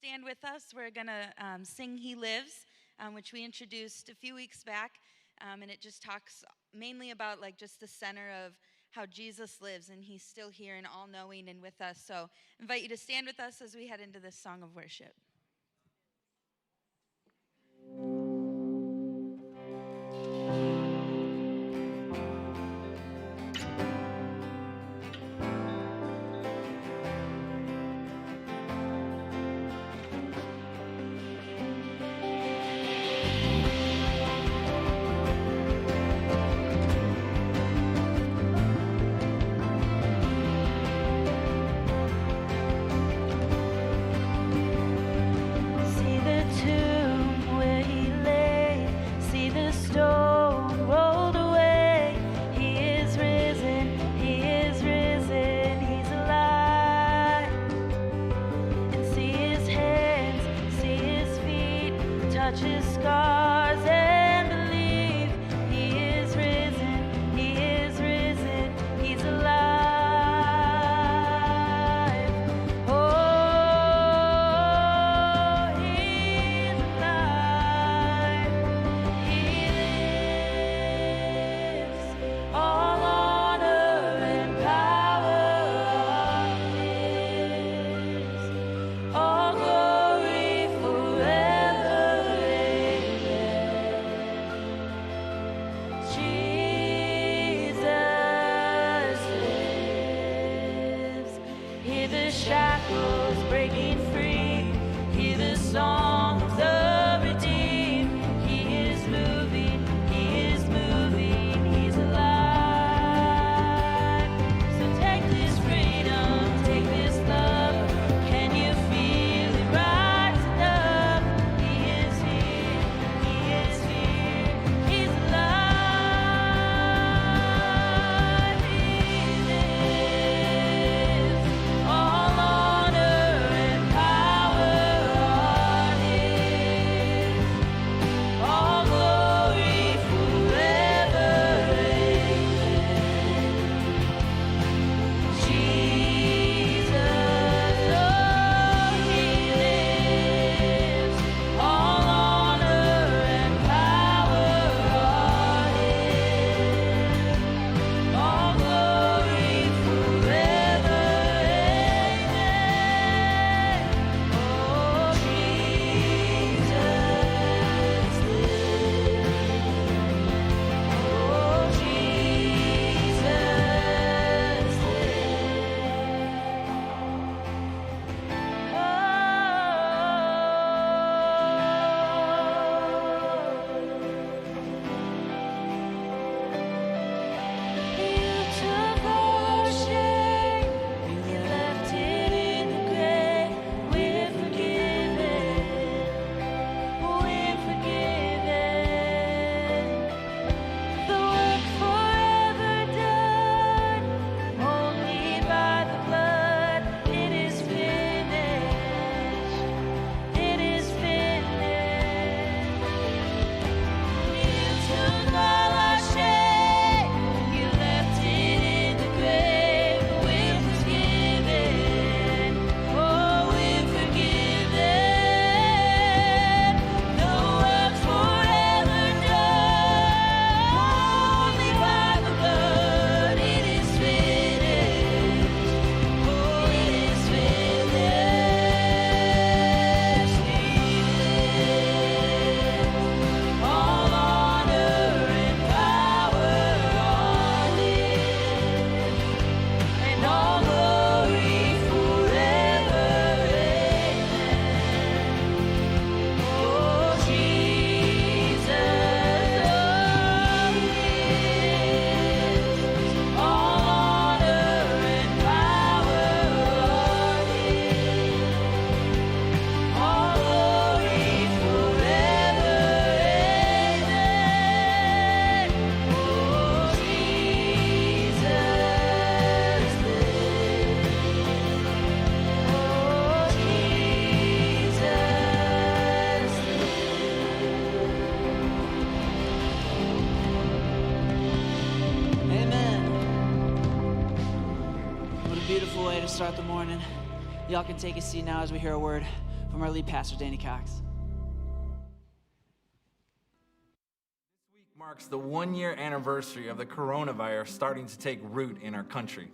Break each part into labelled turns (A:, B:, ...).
A: stand with us, we're going to sing He Lives, which we introduced a few weeks back. And it just talks mainly about like just the center of how Jesus lives, and He's still here and all-knowing and with us. So I invite you to stand with us as we head into this song of worship.
B: Start the morning. Y'all can take a seat now as we hear a word from our lead pastor, Danny Cox.
C: This week marks the 1-year anniversary of the coronavirus starting to take root in our country.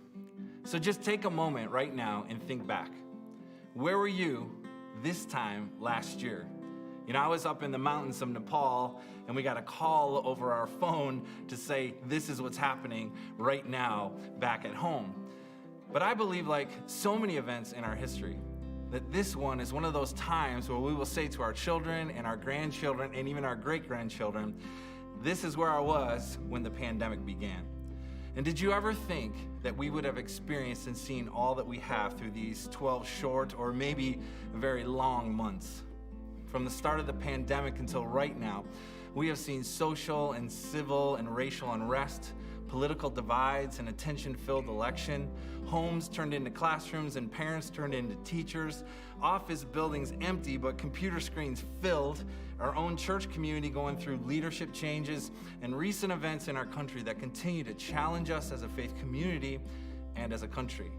C: So just take a moment right now and think back. Where were you this time last year? You know, I was up in the mountains of Nepal, and we got a call over our phone to say, this is what's happening right now back at home. But I believe, like so many events in our history, that this one is one of those times where we will say to our children and our grandchildren and even our great-grandchildren, this is where I was when the pandemic began. And did you ever think that we would have experienced and seen all that we have through these 12 short or maybe very long months? From the start of the pandemic until right now, we have seen social and civil and racial unrest, political divides, and a tension-filled election, homes turned into classrooms and parents turned into teachers, office buildings empty but computer screens filled, our own church community going through leadership changes, and recent events in our country that continue to challenge us as a faith community and as a country.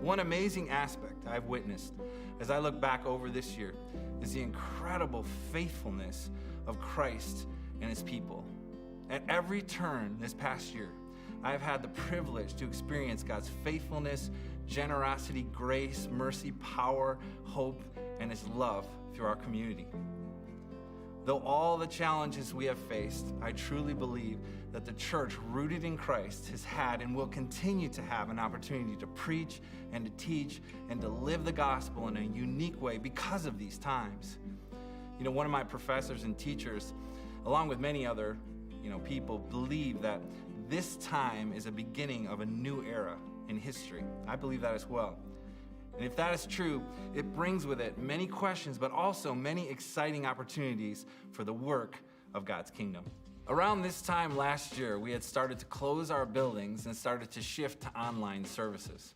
C: One amazing aspect I've witnessed as I look back over this year is the incredible faithfulness of Christ and his people. At every turn this past year, I've had the privilege to experience God's faithfulness, generosity, grace, mercy, power, hope, and his love through our community. Though all the challenges we have faced, I truly believe that the church rooted in Christ has had and will continue to have an opportunity to preach and to teach and to live the gospel in a unique way because of these times. You know, one of my professors and teachers, along with many other people, believe that this time is a beginning of a new era in history. I believe that as well. And if that is true, it brings with it many questions, but also many exciting opportunities for the work of God's kingdom. Around this time last year, we had started to close our buildings and started to shift to online services.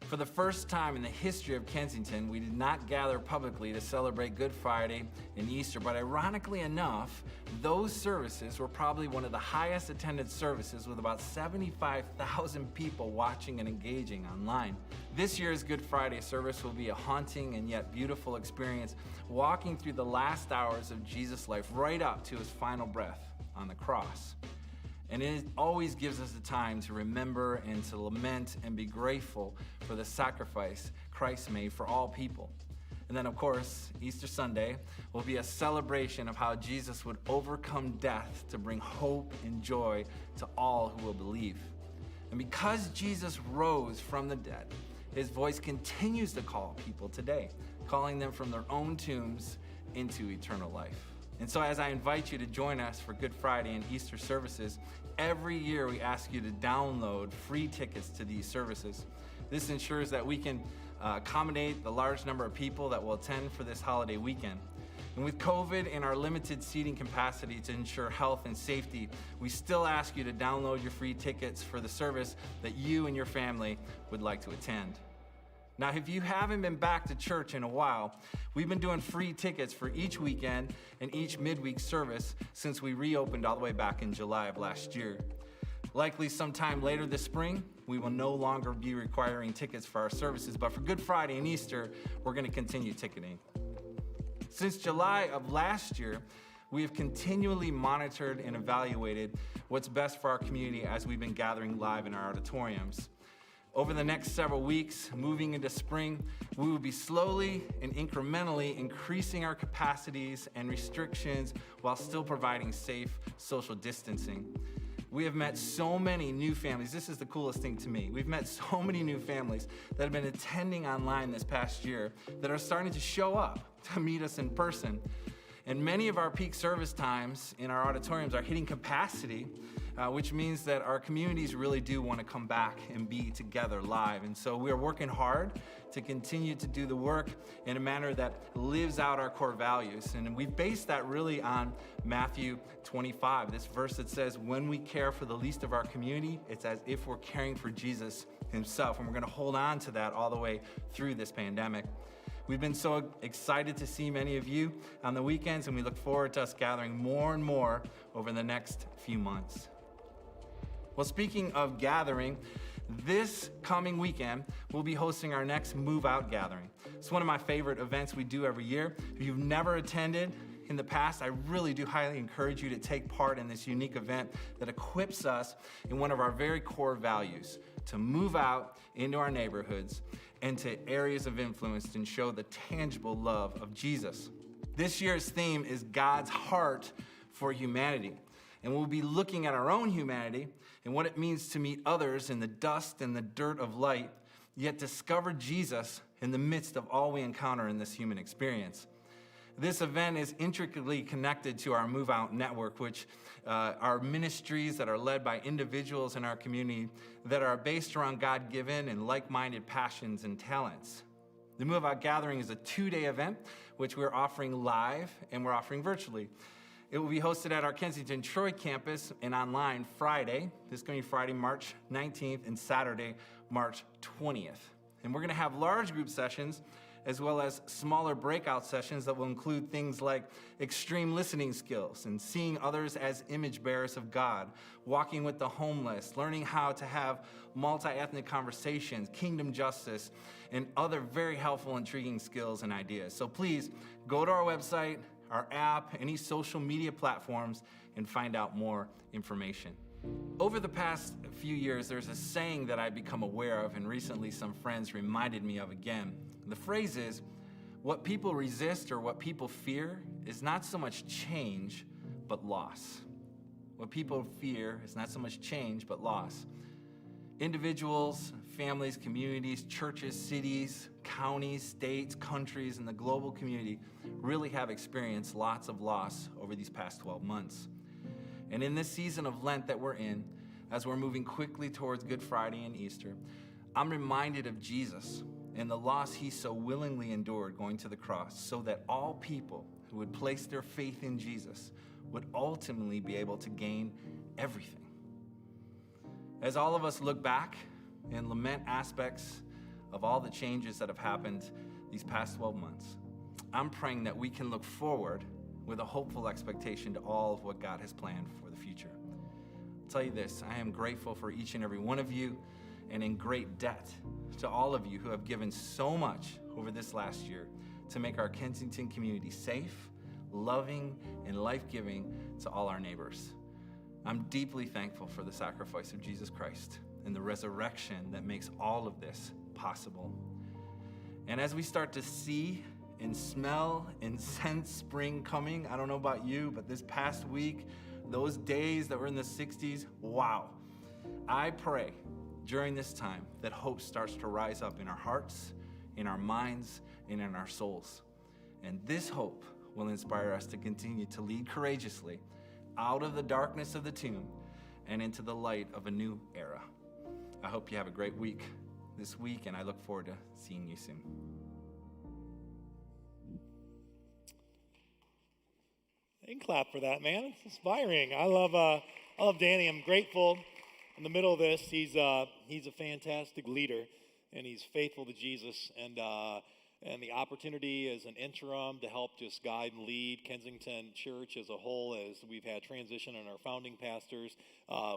C: For the first time in the history of Kensington, we did not gather publicly to celebrate Good Friday and Easter, but ironically enough, those services were probably one of the highest attended services with about 75,000 people watching and engaging online. This year's Good Friday service will be a haunting and yet beautiful experience, walking through the last hours of Jesus' life right up to his final breath on the cross. And it always gives us the time to remember and to lament and be grateful for the sacrifice Christ made for all people. And then, of course, Easter Sunday will be a celebration of how Jesus would overcome death to bring hope and joy to all who will believe. And because Jesus rose from the dead, his voice continues to call people today, calling them from their own tombs into eternal life. And so as I invite you to join us for Good Friday and Easter services, every year we ask you to download free tickets to these services. This ensures that we can accommodate the large number of people that will attend for this holiday weekend. And with COVID and our limited seating capacity to ensure health and safety, we still ask you to download your free tickets for the service that you and your family would like to attend. Now, if you haven't been back to church in a while, we've been doing free tickets for each weekend and each midweek service since we reopened all the way back in July of last year. Likely sometime later this spring, we will no longer be requiring tickets for our services, but for Good Friday and Easter, we're going to continue ticketing. Since July of last year, we have continually monitored and evaluated what's best for our community as we've been gathering live in our auditoriums. Over the next several weeks, moving into spring, we will be slowly and incrementally increasing our capacities and restrictions while still providing safe social distancing. We have met so many new families. This is the coolest thing to me. We've met so many new families that have been attending online this past year that are starting to show up to meet us in person. And many of our peak service times in our auditoriums are hitting capacity, which means that our communities really do want to come back and be together live. And so we are working hard to continue to do the work in a manner that lives out our core values. And we've based that really on Matthew 25, this verse that says, when we care for the least of our community, it's as if we're caring for Jesus himself. And we're going to hold on to that all the way through this pandemic. We've been so excited to see many of you on the weekends, and we look forward to us gathering more and more over the next few months. Well, speaking of gathering, This coming weekend, we'll be hosting our next Move Out gathering. It's one of my favorite events we do every year. If you've never attended in the past, I really do highly encourage you to take part in this unique event that equips us in one of our very core values, to move out into our neighborhoods and to areas of influence and show the tangible love of Jesus. This year's theme is God's heart for humanity. And we'll be looking at our own humanity and what it means to meet others in the dust and the dirt of light, yet discover Jesus in the midst of all we encounter in this human experience. This event is intricately connected to our Move Out network, which are ministries that are led by individuals in our community that are based around God-given and like-minded passions and talents. The Move Out Gathering is a 2-day event, which we're offering live and we're offering virtually. It will be hosted at our Kensington Troy campus and online Friday. This is going to be Friday, March 19th, and Saturday, March 20th. And we're going to have large group sessions as well as smaller breakout sessions that will include things like extreme listening skills and seeing others as image bearers of God, walking with the homeless, learning how to have multi-ethnic conversations, kingdom justice, and other very helpful, intriguing skills and ideas. So please go to our website, our app, any social media platforms, and find out more information. Over the past few years, there's a saying that I've become aware of, and recently some friends reminded me of again. The phrase is, what people resist or what people fear is not so much change, but loss. What people fear is not so much change, but loss. Individuals, families, communities, churches, cities, counties, states, countries, and the global community really have experienced lots of loss over these past 12 months. And in this season of Lent that we're in, as we're moving quickly towards Good Friday and Easter, I'm reminded of Jesus and the loss he so willingly endured going to the cross so that all people who would place their faith in Jesus would ultimately be able to gain everything. As all of us look back and lament aspects of all the changes that have happened these past 12 months, I'm praying that we can look forward with a hopeful expectation to all of what God has planned for the future. I'll tell you this, I am grateful for each and every one of you and in great debt to all of you who have given so much over this last year to make our Kensington community safe, loving, and life-giving to all our neighbors. I'm deeply thankful for the sacrifice of Jesus Christ and the resurrection that makes all of this possible. And as we start to see and smell and sense spring coming, I don't know about you, but this past week, those days that were in the 60s, wow. I pray during this time that hope starts to rise up in our hearts, in our minds, and in our souls. And this hope will inspire us to continue to lead courageously out of the darkness of the tomb and into the light of a new era. I hope you have a great week this week, and I look forward to seeing you soon.
B: You can clap for that, man. It's inspiring. I love Danny. I'm grateful. In the middle of this, he's a fantastic leader, and he's faithful to Jesus. And the opportunity as an interim to help just guide and lead Kensington Church as a whole, as we've had transition in our founding pastors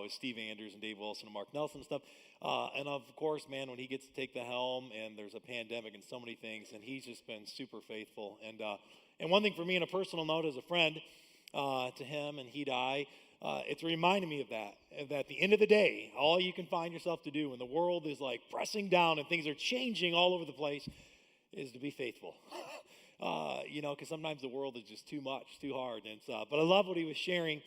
B: with Steve Andrews and Dave Wilson and Mark Nelson and stuff. And of course, man, when he gets to take the helm and there's a pandemic and so many things, and he's just been super faithful. And one thing for me, on a personal note, as a friend to him, and he died, it's reminding me of that at the end of the day, all you can find yourself to do when the world is like pressing down and things are changing all over the place is to be faithful. Because sometimes the world is just too much, too hard. But I love what he was sharing.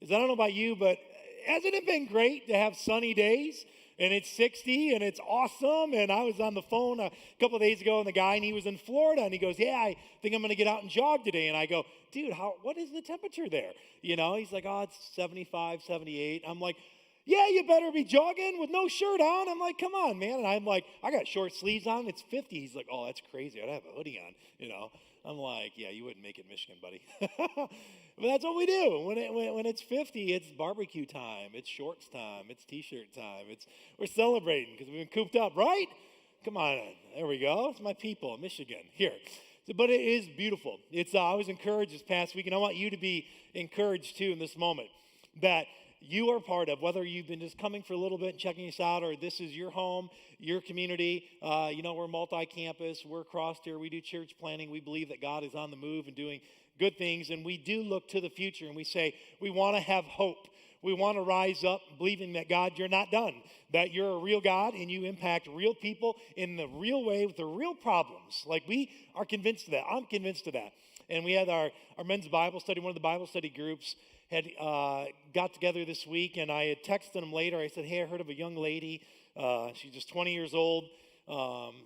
B: I don't know about you, but hasn't it been great to have sunny days? And it's 60, and it's awesome. And I was on the phone a couple of days ago, and the guy, and he was in Florida, and he goes, yeah, I think I'm going to get out and jog today. And I go, dude, what is the temperature there? He's like, oh, it's 75, 78. I'm like, yeah, you better be jogging with no shirt on. I'm like, come on, man. And I'm like, I got short sleeves on. It's 50. He's like, oh, that's crazy. I'd have a hoodie on, I'm like, yeah, you wouldn't make it in Michigan, buddy. But that's what we do. When it's 50, it's barbecue time. It's shorts time. It's T-shirt time. We're celebrating because we've been cooped up, right? Come on. There we go. It's my people, Michigan. Here. But it is beautiful. I was encouraged this past week, and I want you to be encouraged too in this moment, that you are part of, whether you've been just coming for a little bit and checking us out, or this is your home, your community. We're multi-campus. We're across here. We do church planning. We believe that God is on the move and doing good things, and we do look to the future, and we say we want to have hope. We want to rise up believing that, God, you're not done, that you're a real God and you impact real people in the real way with the real problems. Like, we are convinced of that. I'm convinced of that. And we had our men's Bible study, one of the Bible study groups had got together this week, and I had texted them later. I said, hey, I heard of a young lady. She's just 20 years old.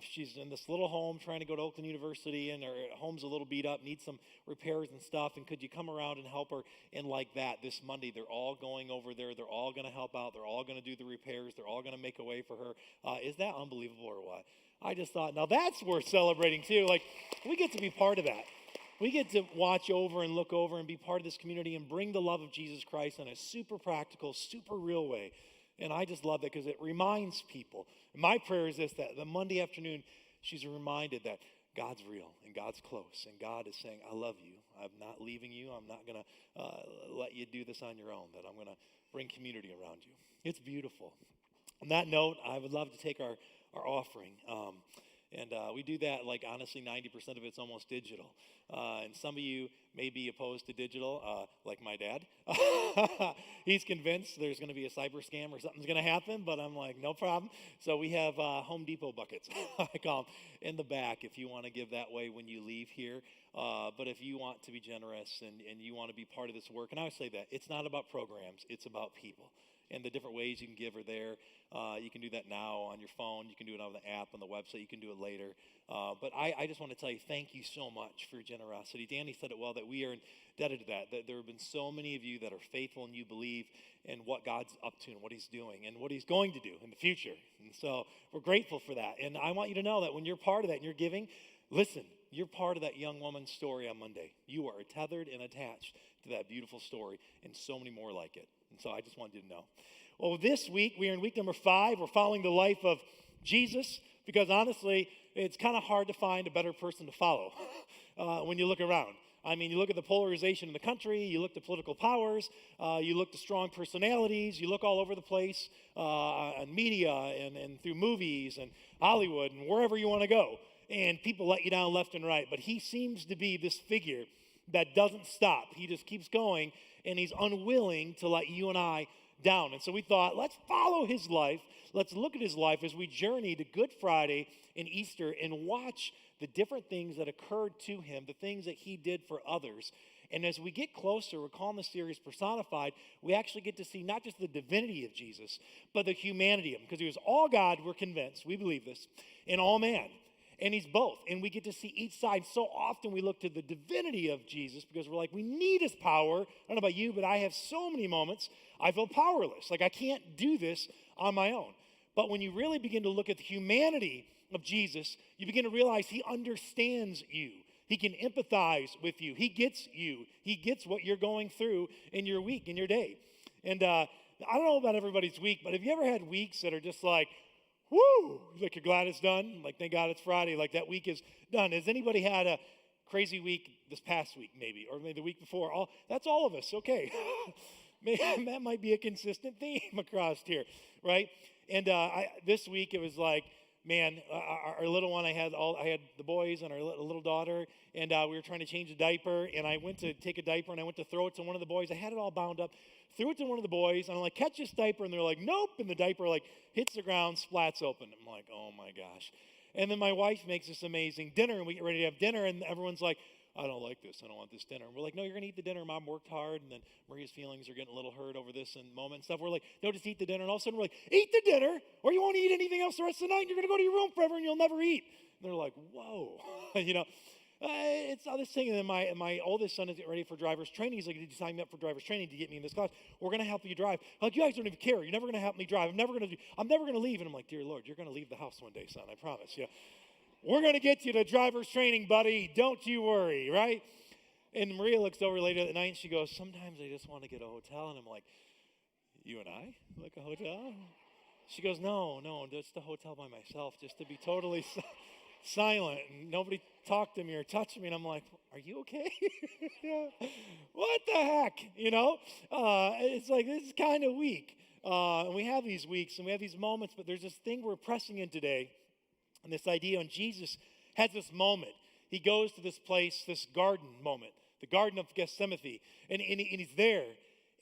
B: She's in this little home trying to go to Oakland University, and her home's a little beat up, needs some repairs and stuff, and could you come around and help her? And like that, this Monday, they're all going over there. They're all going to help out. They're all going to do the repairs. They're all going to make a way for her. Is that unbelievable or what? I just thought, now that's worth celebrating too. Like, we get to be part of that. We get to watch over and look over and be part of this community and bring the love of Jesus Christ in a super practical, super real way. And I just love that because it reminds people. My prayer is this, that the Monday afternoon, she's reminded that God's real and God's close. And God is saying, I love you. I'm not leaving you. I'm not going to let you do this on your own, that I'm going to bring community around you. It's beautiful. On that note, I would love to take our offering. And we do that, like, honestly, 90% of it's almost digital. And some of you may be opposed to digital, like my dad. He's convinced there's going to be a cyber scam or something's going to happen, but I'm like, no problem. So we have Home Depot buckets, I call them, in the back if you want to give that way when you leave here. But if you want to be generous and you want to be part of this work, and I would say that it's not about programs, it's about people. And the different ways you can give are there. You can do that now on your phone. You can do it on the app, on the website. You can do it later. But I just want to tell you, thank you so much for your generosity. Danny said it well, that we are indebted to that there have been so many of you that are faithful and you believe in what God's up to and what he's doing and what he's going to do in the future. And so we're grateful for that. And I want you to know that when you're part of that and you're giving, listen, you're part of that young woman's story on Monday. You are tethered and attached to that beautiful story and so many more like it. And so I just wanted you to know. Well, this week, we are in week number 5. We're following the life of Jesus because, honestly, it's kind of hard to find a better person to follow when you look around. I mean, you look at the polarization in the country, you look at political powers, you look at strong personalities, you look all over the place on media and through movies and Hollywood and wherever you want to go. And people let you down left and right. But he seems to be this figure that doesn't stop. He just keeps going, and he's unwilling to let you and I down. And so we thought, let's follow his life. Let's look at his life as we journey to Good Friday and Easter and watch the different things that occurred to him, the things that he did for others. And as we get closer, we're calling the series Personified, we actually get to see not just the divinity of Jesus, but the humanity of him. Because he was all God, we're convinced, we believe this, and all man. And he's both. And we get to see each side. So often we look to the divinity of Jesus because we're like, we need his power. I don't know about you, but I have so many moments I feel powerless. Like, I can't do this on my own. But when you really begin to look at the humanity of Jesus, you begin to realize he understands you. He can empathize with you. He gets you. He gets what you're going through in your week, in your day. And I don't know about everybody's week, but have you ever had weeks that are just like, woo, like you're glad it's done? Like, thank God it's Friday, like that week is done. Has anybody had a crazy week this past week maybe, or maybe the week before? That's all of us, okay. That might be a consistent theme across here, right? And this week it was like, man, our little one, I had the boys and our little daughter, and we were trying to change a diaper, and I went to take a diaper, and I went to throw it to one of the boys. I had it all bound up, threw it to one of the boys, and I'm like, catch this diaper, and they're like, nope, and the diaper like hits the ground, splats open. I'm like, oh my gosh. And then my wife makes this amazing dinner, and we get ready to have dinner, and everyone's like, I don't like this. I don't want this dinner. And we're like, no, you're going to eat the dinner. Mom worked hard. And then Maria's feelings are getting a little hurt over this and moment and stuff. We're like, no, just eat the dinner. And all of a sudden we're like, eat the dinner or you won't eat anything else the rest of the night. And you're going to go to your room forever and you'll never eat. And they're like, whoa. It's all this thing. And then my oldest son is getting ready for driver's training. He's like, did you sign me up for driver's training to get me in this class? We're going to help you drive. I'm like, you guys don't even care. You're never going to help me drive. I'm never going to leave. And I'm like, dear Lord, you're going to leave the house one day, son. I promise you. We're going to get you to driver's training, buddy. Don't you worry, right? And Maria looks over later at night and she goes, sometimes I just want to get a hotel. And I'm like, you and I? Like a hotel? She goes, no, just a hotel by myself, just to be totally silent, and nobody talked to me or touched me, and I'm like, are you okay? What the heck, It's like, this is kind of weak. And we have these weeks, and we have these moments, but there's this thing we're pressing in today, and this idea, and Jesus has this moment. He goes to this place, this garden moment, the Garden of Gethsemane, and he's there,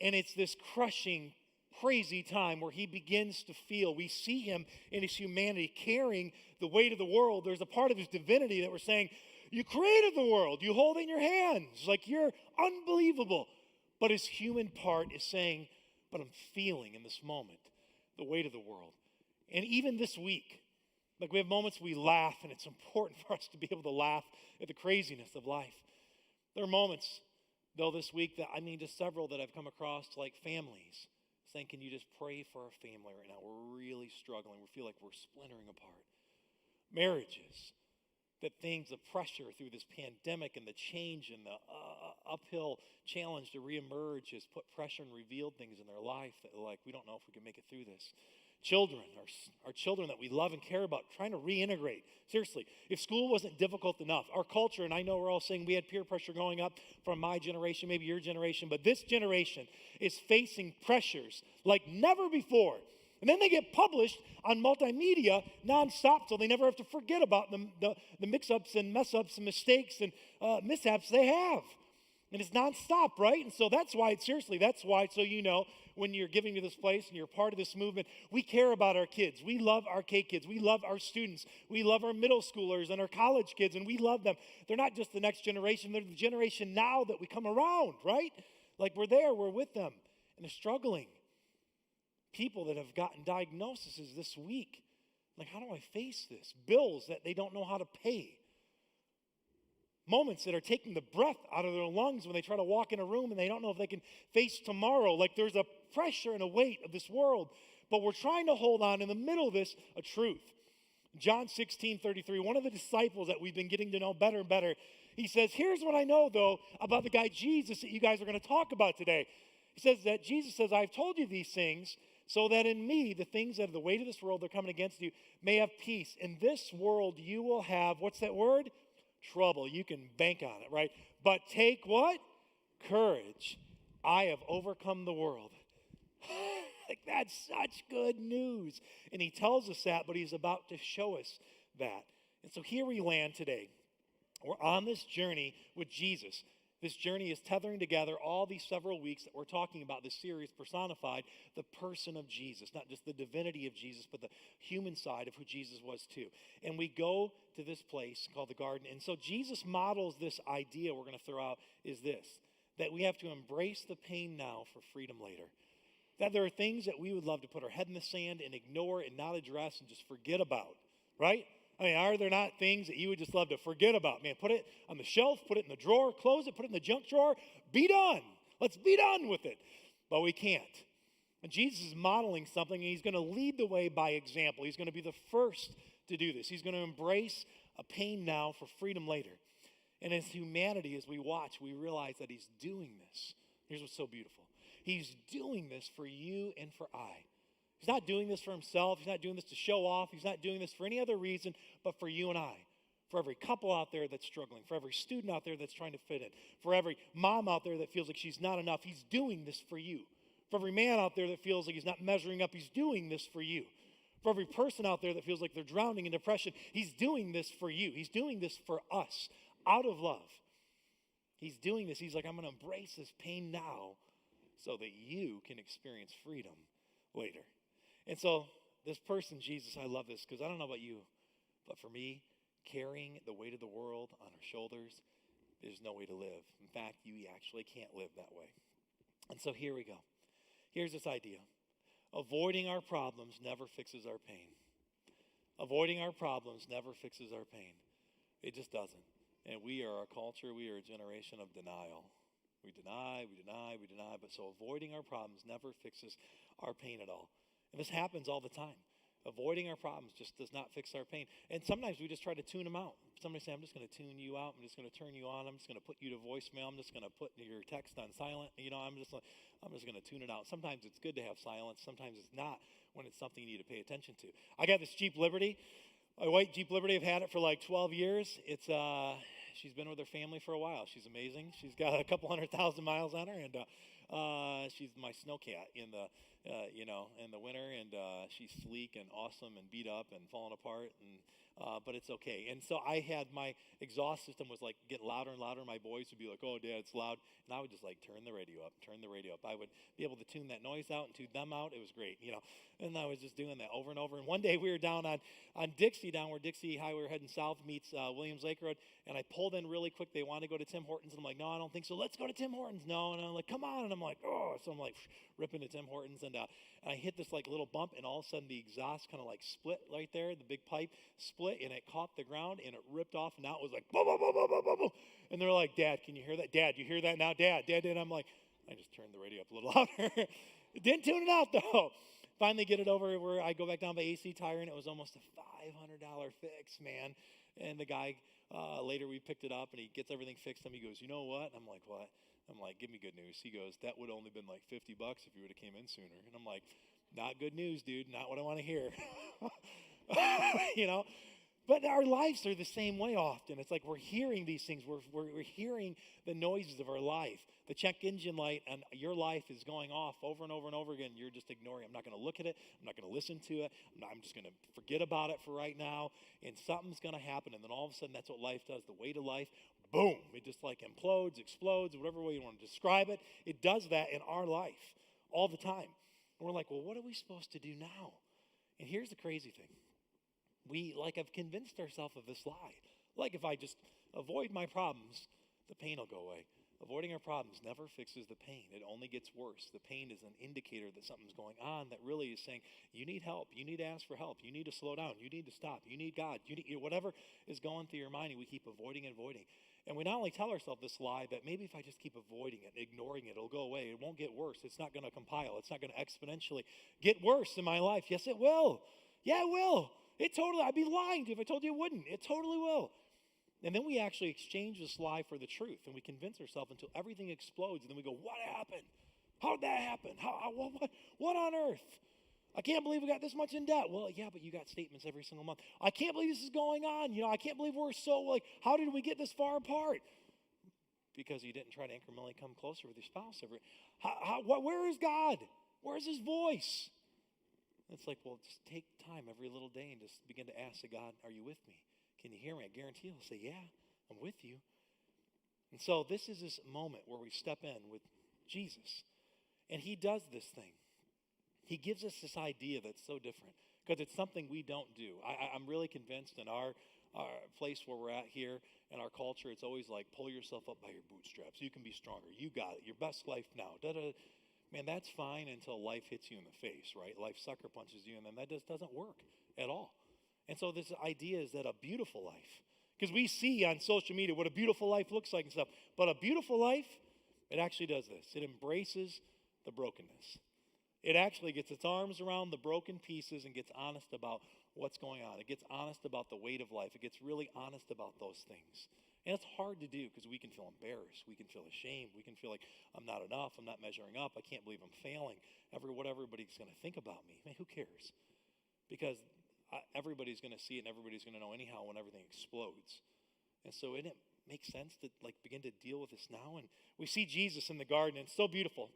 B: and it's this crushing, crazy time where he begins to feel. We see him in his humanity carrying the weight of the world. There's a part of his divinity that we're saying, you created the world. You hold it in your hands. Like, you're unbelievable. But his human part is saying, but I'm feeling in this moment the weight of the world. And even this week, like, we have moments we laugh, and it's important for us to be able to laugh at the craziness of life. There are moments, though, this week that, just several that I've come across, like families saying, can you just pray for our family right now? We're really struggling. We feel like we're splintering apart. Marriages, that things, the pressure through this pandemic and the change and the uphill challenge to reemerge has put pressure and revealed things in their life that, like, we don't know if we can make it through this. Children, our children that we love and care about, trying to reintegrate. Seriously, if school wasn't difficult enough, our culture, and I know we're all saying we had peer pressure growing up from my generation, maybe your generation, but this generation is facing pressures like never before. And then they get published on multimedia nonstop, so they never have to forget about the mix-ups and mess-ups and mistakes and mishaps they have. And it's nonstop, right? And so that's why, so when you're giving to this place and you're part of this movement, we care about our kids. We love our K-kids. We love our students. We love our middle schoolers and our college kids, and we love them. They're not just the next generation. They're the generation now that we come around, right? Like, we're there. We're with them. And they're struggling. People that have gotten diagnoses this week. Like, how do I face this? Bills that they don't know how to pay. Moments that are taking the breath out of their lungs when they try to walk in a room and they don't know if they can face tomorrow. Like, there's a pressure and a weight of this world. But we're trying to hold on in the middle of this, a truth. John 16:33, one of the disciples that we've been getting to know better and better, he says, here's what I know, though, about the guy Jesus that you guys are going to talk about today. He says that Jesus says, I've told you these things so that in me, the things that are the weight of this world that are coming against you may have peace. In this world, you will have, what's that word? Trouble. You can bank on it, right? But take what? Courage. I have overcome the world. Like, that's such good news. And he tells us that, but he's about to show us that. And so here we land today. We're on this journey with Jesus. This journey is tethering together all these several weeks that we're talking about, this series, Personified, the person of Jesus. Not just the divinity of Jesus, but the human side of who Jesus was too. And we go to this place called the garden. And so Jesus models this idea we're going to throw out is this, that we have to embrace the pain now for freedom later. That there are things that we would love to put our head in the sand and ignore and not address and just forget about, right? Are there not things that you would just love to forget about? Man, put it on the shelf, put it in the drawer, close it, put it in the junk drawer, be done. Let's be done with it. But we can't. And Jesus is modeling something, and he's going to lead the way by example. He's going to be the first to do this. He's going to embrace a pain now for freedom later. And as humanity, as we watch, we realize that he's doing this. Here's what's so beautiful. He's doing this for you and for I. He's not doing this for himself. He's not doing this to show off. He's not doing this for any other reason but for you and I. For every couple out there that's struggling. For every student out there that's trying to fit in. For every mom out there that feels like she's not enough. He's doing this for you. For every man out there that feels like he's not measuring up. He's doing this for you. For every person out there that feels like they're drowning in depression. He's doing this for you. He's doing this for us out of love. He's doing this. He's like, I'm going to embrace this pain now so that you can experience freedom later. And so this person, Jesus, I love this because I don't know about you, but for me, carrying the weight of the world on our shoulders, there's no way to live. In fact, you actually can't live that way. And so here we go. Here's this idea. Avoiding our problems never fixes our pain. Avoiding our problems never fixes our pain. It just doesn't. And we are a culture, we are a generation of denial. We deny, but so avoiding our problems never fixes our pain at all. And this happens all the time. Avoiding our problems just does not fix our pain. And sometimes we just try to tune them out. Somebody say, I'm just going to tune you out. I'm just going to turn you on. I'm just going to put you to voicemail. I'm just going to put your text on silent. I'm just going to tune it out. Sometimes it's good to have silence. Sometimes it's not when it's something you need to pay attention to. I got this Jeep Liberty. My white Jeep Liberty, I've had it for like 12 years. She's been with her family for a while. She's amazing. She's got a couple 100,000 miles on her, and she's my snow cat in the in the winter, and she's sleek and awesome and beat up and falling apart, but it's okay. And so I had my exhaust system was like get louder and louder. My boys would be like, "Oh, Dad, it's loud," and I would just like turn the radio up. I would be able to tune that noise out and tune them out. It was great, And I was just doing that over and over. And one day we were down on Dixie, down where Dixie Highway, we were heading south, meets Williams Lake Road, and I pulled in really quick. They wanted to go to Tim Hortons, and I'm like, "No, I don't think so. Let's go to Tim Hortons." No, and I'm like, "Come on," and I'm like, "Oh," so I'm like ripping to Tim Hortons, and I hit this like little bump, and all of a sudden the exhaust kind of like split right there. The big pipe split, and it caught the ground, and it ripped off, and now it was like boom, boom, boom, boom, boom, boom, boom. And they're like, "Dad, can you hear that? Dad, you hear that now? Dad." And I'm like, I just turned the radio up a little louder. Didn't tune it out though. Finally get it over where I go back down by AC Tire, and it was almost a $500 fix, man. And the guy, later we picked it up, and he gets everything fixed, and he goes, "You know what?" I'm like, "What?" I'm like, "Give me good news." He goes, "That would only been like $50 if you would have came in sooner." And I'm like, "Not good news, dude. Not what I want to hear." But our lives are the same way often. It's like we're hearing these things. We're hearing the noises of our life. The check engine light on your life is going off over and over and over again. You're just ignoring it. I'm not going to look at it. I'm not going to listen to it. I'm just going to forget about it for right now. And something's going to happen. And then all of a sudden, that's what life does. The weight of life, boom. It just like implodes, explodes, whatever way you want to describe it. It does that in our life all the time. And we're like, well, what are we supposed to do now? And here's the crazy thing. We have convinced ourselves of this lie. Like if I just avoid my problems, the pain will go away. Avoiding our problems never fixes the pain. It only gets worse. The pain is an indicator that something's going on that really is saying, you need help. You need to ask for help. You need to slow down. You need to stop. You need God. You need whatever is going through your mind, and we keep avoiding and avoiding. And we not only tell ourselves this lie, but maybe if I just keep avoiding it, ignoring it, it'll go away. It won't get worse. It's not going to compile. It's not going to exponentially get worse in my life. Yes, it will. Yeah, it will. I'd be lying to you if I told you it wouldn't. It totally will. And then we actually exchange this lie for the truth, and we convince ourselves until everything explodes, and then we go, what happened? How did that happen? What on earth? I can't believe we got this much in debt. Well, yeah, but you got statements every single month. I can't believe this is going on. I can't believe we're so, how did we get this far apart? Because you didn't try to incrementally come closer with your spouse. Where is God? Where's his voice? It's like, well, just take time every little day and just begin to ask God, are you with me? Can you hear me? I guarantee he'll say, yeah, I'm with you. And so this is this moment where we step in with Jesus. And he does this thing. He gives us this idea that's so different because it's something we don't do. I'm really convinced in our place where we're at here in our culture, it's always like pull yourself up by your bootstraps. You can be stronger. You got it. Your best life now. Man, that's fine until life hits you in the face, right? Life sucker punches you, and then that just doesn't work at all. And so this idea is that a beautiful life, because we see on social media what a beautiful life looks like and stuff, but a beautiful life, it actually does this. It embraces the brokenness. It actually gets its arms around the broken pieces and gets honest about what's going on. It gets honest about the weight of life. It gets really honest about those things. And it's hard to do because we can feel embarrassed. We can feel ashamed. We can feel like I'm not enough. I'm not measuring up. I can't believe I'm failing. What everybody's going to think about me. Man, who cares? Because everybody's going to see it and everybody's going to know anyhow when everything explodes. And so it makes sense to begin to deal with this now. And we see Jesus in the garden. And it's so beautiful.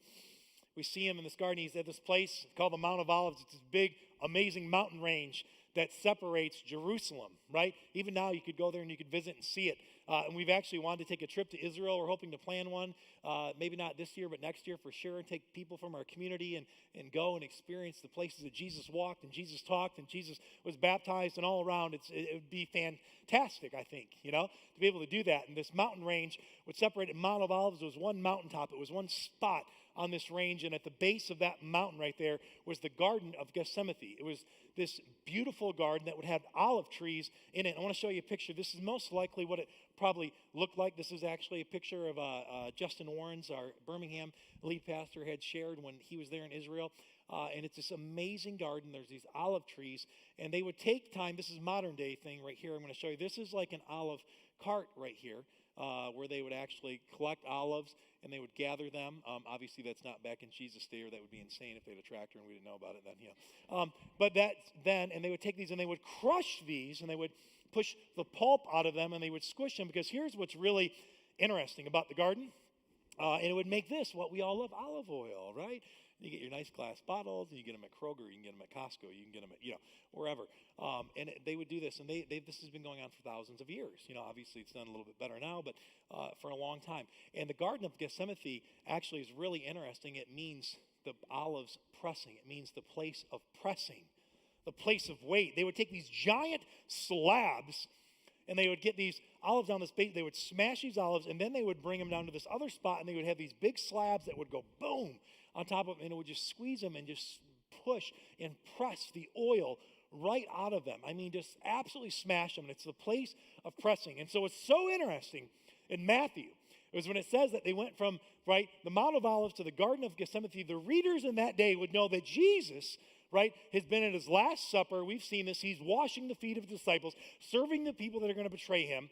B: We see him in this garden. He's at this place called the Mount of Olives. It's this big, amazing mountain range that separates Jerusalem, right? Even now you could go there and you could visit and see it. And we've actually wanted to take a trip to Israel. We're hoping to plan one, maybe not this year, but next year for sure, and take people from our community and go and experience the places that Jesus walked and Jesus talked and Jesus was baptized and all around. It would be fantastic, I think, to be able to do that. And this mountain range would separate it. Mount of Olives was one mountaintop. It was one spot on this range, and at the base of that mountain right there was the Garden of Gethsemane. It was this beautiful garden that would have olive trees in it. I want to show you a picture. This is most likely what it probably looked like. This is actually a picture of Justin Warren's, our Birmingham lead pastor, had shared when he was there in Israel. And it's this amazing garden. There's these olive trees, and they would take time. This is modern day thing right here. I'm going to show you. This is like an olive cart right here. where they would actually collect olives and they would gather them. Obviously, that's not back in Jesus' day, or that would be insane if they had a tractor and we didn't know about it then. But that's then, and they would take these and they would crush these and they would push the pulp out of them and they would squish them, because here's what's really interesting about the garden. And it would make this what we all love, olive oil, right? You get your nice glass bottles, and you get them at Kroger, you can get them at Costco, you can get them at, wherever. They would do this, and this has been going on for thousands of years. Obviously it's done a little bit better now, but for a long time. And the Garden of Gethsemane actually is really interesting. It means the olives pressing. It means the place of pressing, the place of weight. They would take these giant slabs, and they would get these olives on this base. They would smash these olives, and then they would bring them down to this other spot, and they would have these big slabs that would go boom on top of them, and it would just squeeze them and just push and press the oil right out of them. I mean, just absolutely smash them, and it's the place of pressing. And so it's so interesting in Matthew, it was when it says that they went from, the Mount of Olives to the Garden of Gethsemane. The readers in that day would know that Jesus, has been at his Last Supper. We've seen this. He's washing the feet of his disciples, serving the people that are going to betray him.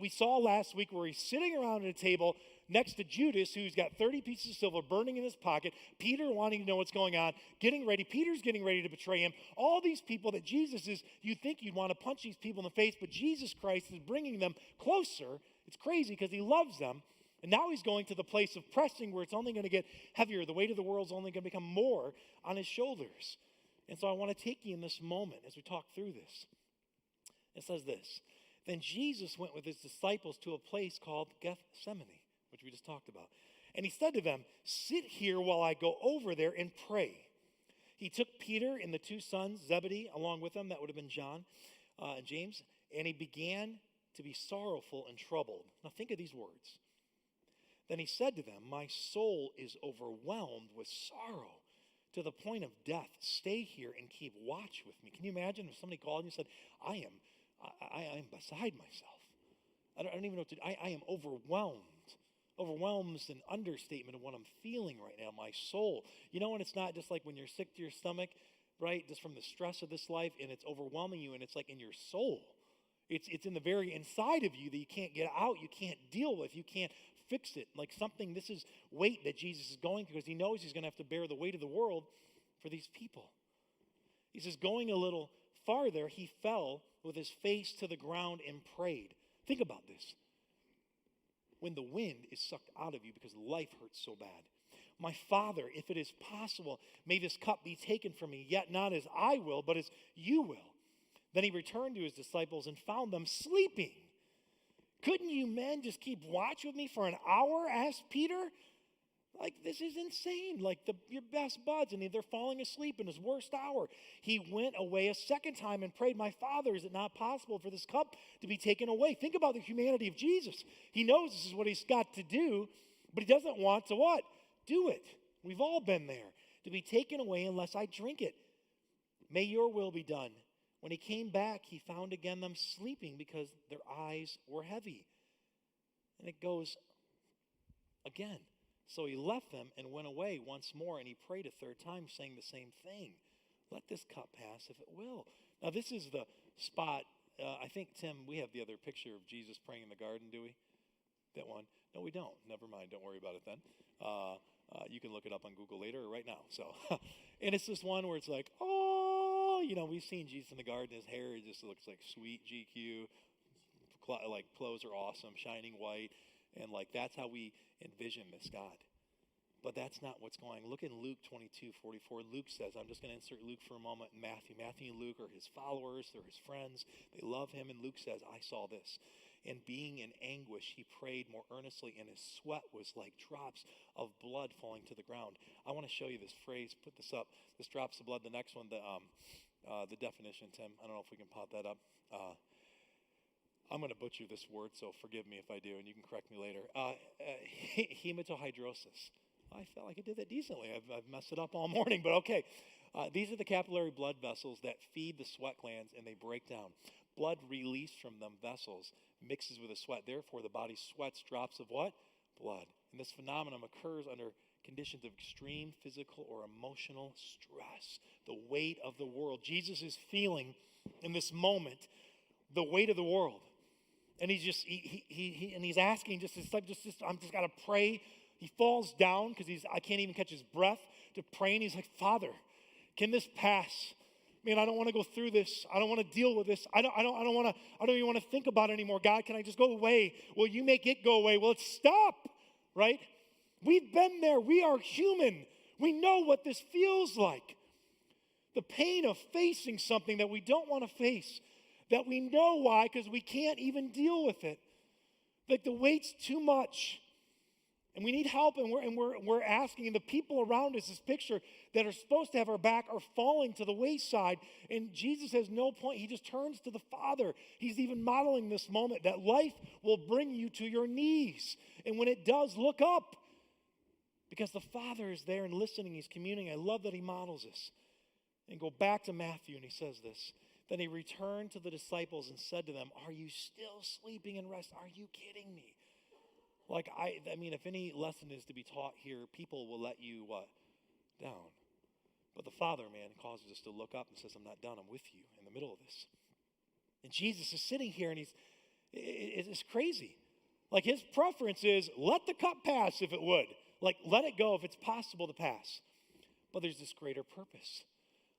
B: We saw last week where he's sitting around at a table next to Judas, who's got 30 pieces of silver burning in his pocket. Peter wanting to know what's going on, getting ready. Peter's getting ready to betray him. All these people that Jesus is, you think you'd want to punch these people in the face, but Jesus Christ is bringing them closer. It's crazy because he loves them. And now he's going to the place of pressing, where it's only going to get heavier. The weight of the world is only going to become more on his shoulders. And so I want to take you in this moment as we talk through this. It says this: then Jesus went with his disciples to a place called Gethsemane, which we just talked about. And he said to them, sit here while I go over there and pray. He took Peter and the two sons, Zebedee, along with him. That would have been John and James. And he began to be sorrowful and troubled. Now think of these words. Then he said to them, my soul is overwhelmed with sorrow to the point of death. Stay here and keep watch with me. Can you imagine if somebody called and you said, I am beside myself. I don't even know what to do. I am overwhelmed. Overwhelmed is an understatement of what I'm feeling right now, my soul. When it's not just like when you're sick to your stomach, just from the stress of this life, and it's overwhelming you, and it's like in your soul. It's in the very inside of you that you can't get out, you can't deal with, you can't fix it. Like something, this is weight that Jesus is going through, because he knows he's going to have to bear the weight of the world for these people. He says, going a little farther, he fell with his face to the ground and prayed. Think about this. When the wind is sucked out of you because life hurts so bad. My Father, if it is possible, may this cup be taken from me, yet not as I will, but as you will. Then he returned to his disciples and found them sleeping. Couldn't you men just keep watch with me for an hour? Asked Peter. This is insane. Your best buds, and they're falling asleep in his worst hour. He went away a second time and prayed, my Father, is it not possible for this cup to be taken away? Think about the humanity of Jesus. He knows this is what he's got to do, but he doesn't want to what? Do it. We've all been there. To be taken away unless I drink it. May your will be done. When he came back, he found again them sleeping because their eyes were heavy. And it goes again. So he left them and went away once more, and he prayed a third time, saying the same thing. Let this cup pass if it will. Now this is the spot, I think, Tim, we have the other picture of Jesus praying in the garden, do we? That one? No, we don't. Never mind. Don't worry about it then. You can look it up on Google later or right now. So, and it's this one where it's like, we've seen Jesus in the garden. His hair just looks like sweet GQ. Clothes are awesome, shining white. And that's how we envision this God. But that's not what's going on. Look in Luke 22:44. Luke says, I'm just going to insert Luke for a moment. Matthew and Luke are his followers. They're his friends. They love him. And Luke says, I saw this. And being in anguish, he prayed more earnestly, and his sweat was like drops of blood falling to the ground. I want to show you this phrase. Put this up. This drops of blood. The next one, the definition, Tim. I don't know if we can pop that up. I'm going to butcher this word, so forgive me if I do, and you can correct me later. Hematohydrosis. I felt like I did that decently. I've messed it up all morning, but okay. These are the capillary blood vessels that feed the sweat glands, and they break down. Blood released from them vessels mixes with the sweat. Therefore, the body sweats drops of what? Blood. And this phenomenon occurs under conditions of extreme physical or emotional stress. The weight of the world. Jesus is feeling in this moment the weight of the world. And he's just, and he's asking I'm just got to pray. He falls down because I can't even catch his breath to pray. And he's like, Father, can this pass? Man, I don't want to go through this. I don't want to deal with this. I don't even want to think about it anymore. God, can I just go away? Will you make it go away? Well, it's stop, right? We've been there. We are human. We know what this feels like. The pain of facing something that we don't want to face, that we know why, because we can't even deal with it. Like the weight's too much. And we need help, and we're asking, and the people around us, this picture, that are supposed to have our back are falling to the wayside. And Jesus has no point. He just turns to the Father. He's even modeling this moment that life will bring you to your knees. And when it does, look up. Because the Father is there and listening. He's communing. I love that he models this. And go back to Matthew, and he says this. Then he returned to the disciples and said to them, are you still sleeping in rest? Are you kidding me? Like, I mean, if any lesson is to be taught here, people will let you, down. But the Father, man, causes us to look up and says, I'm not done, I'm with you in the middle of this. And Jesus is sitting here, and it's crazy. Like, his preference is, let the cup pass if it would. Like, let it go if it's possible to pass. But there's this greater purpose.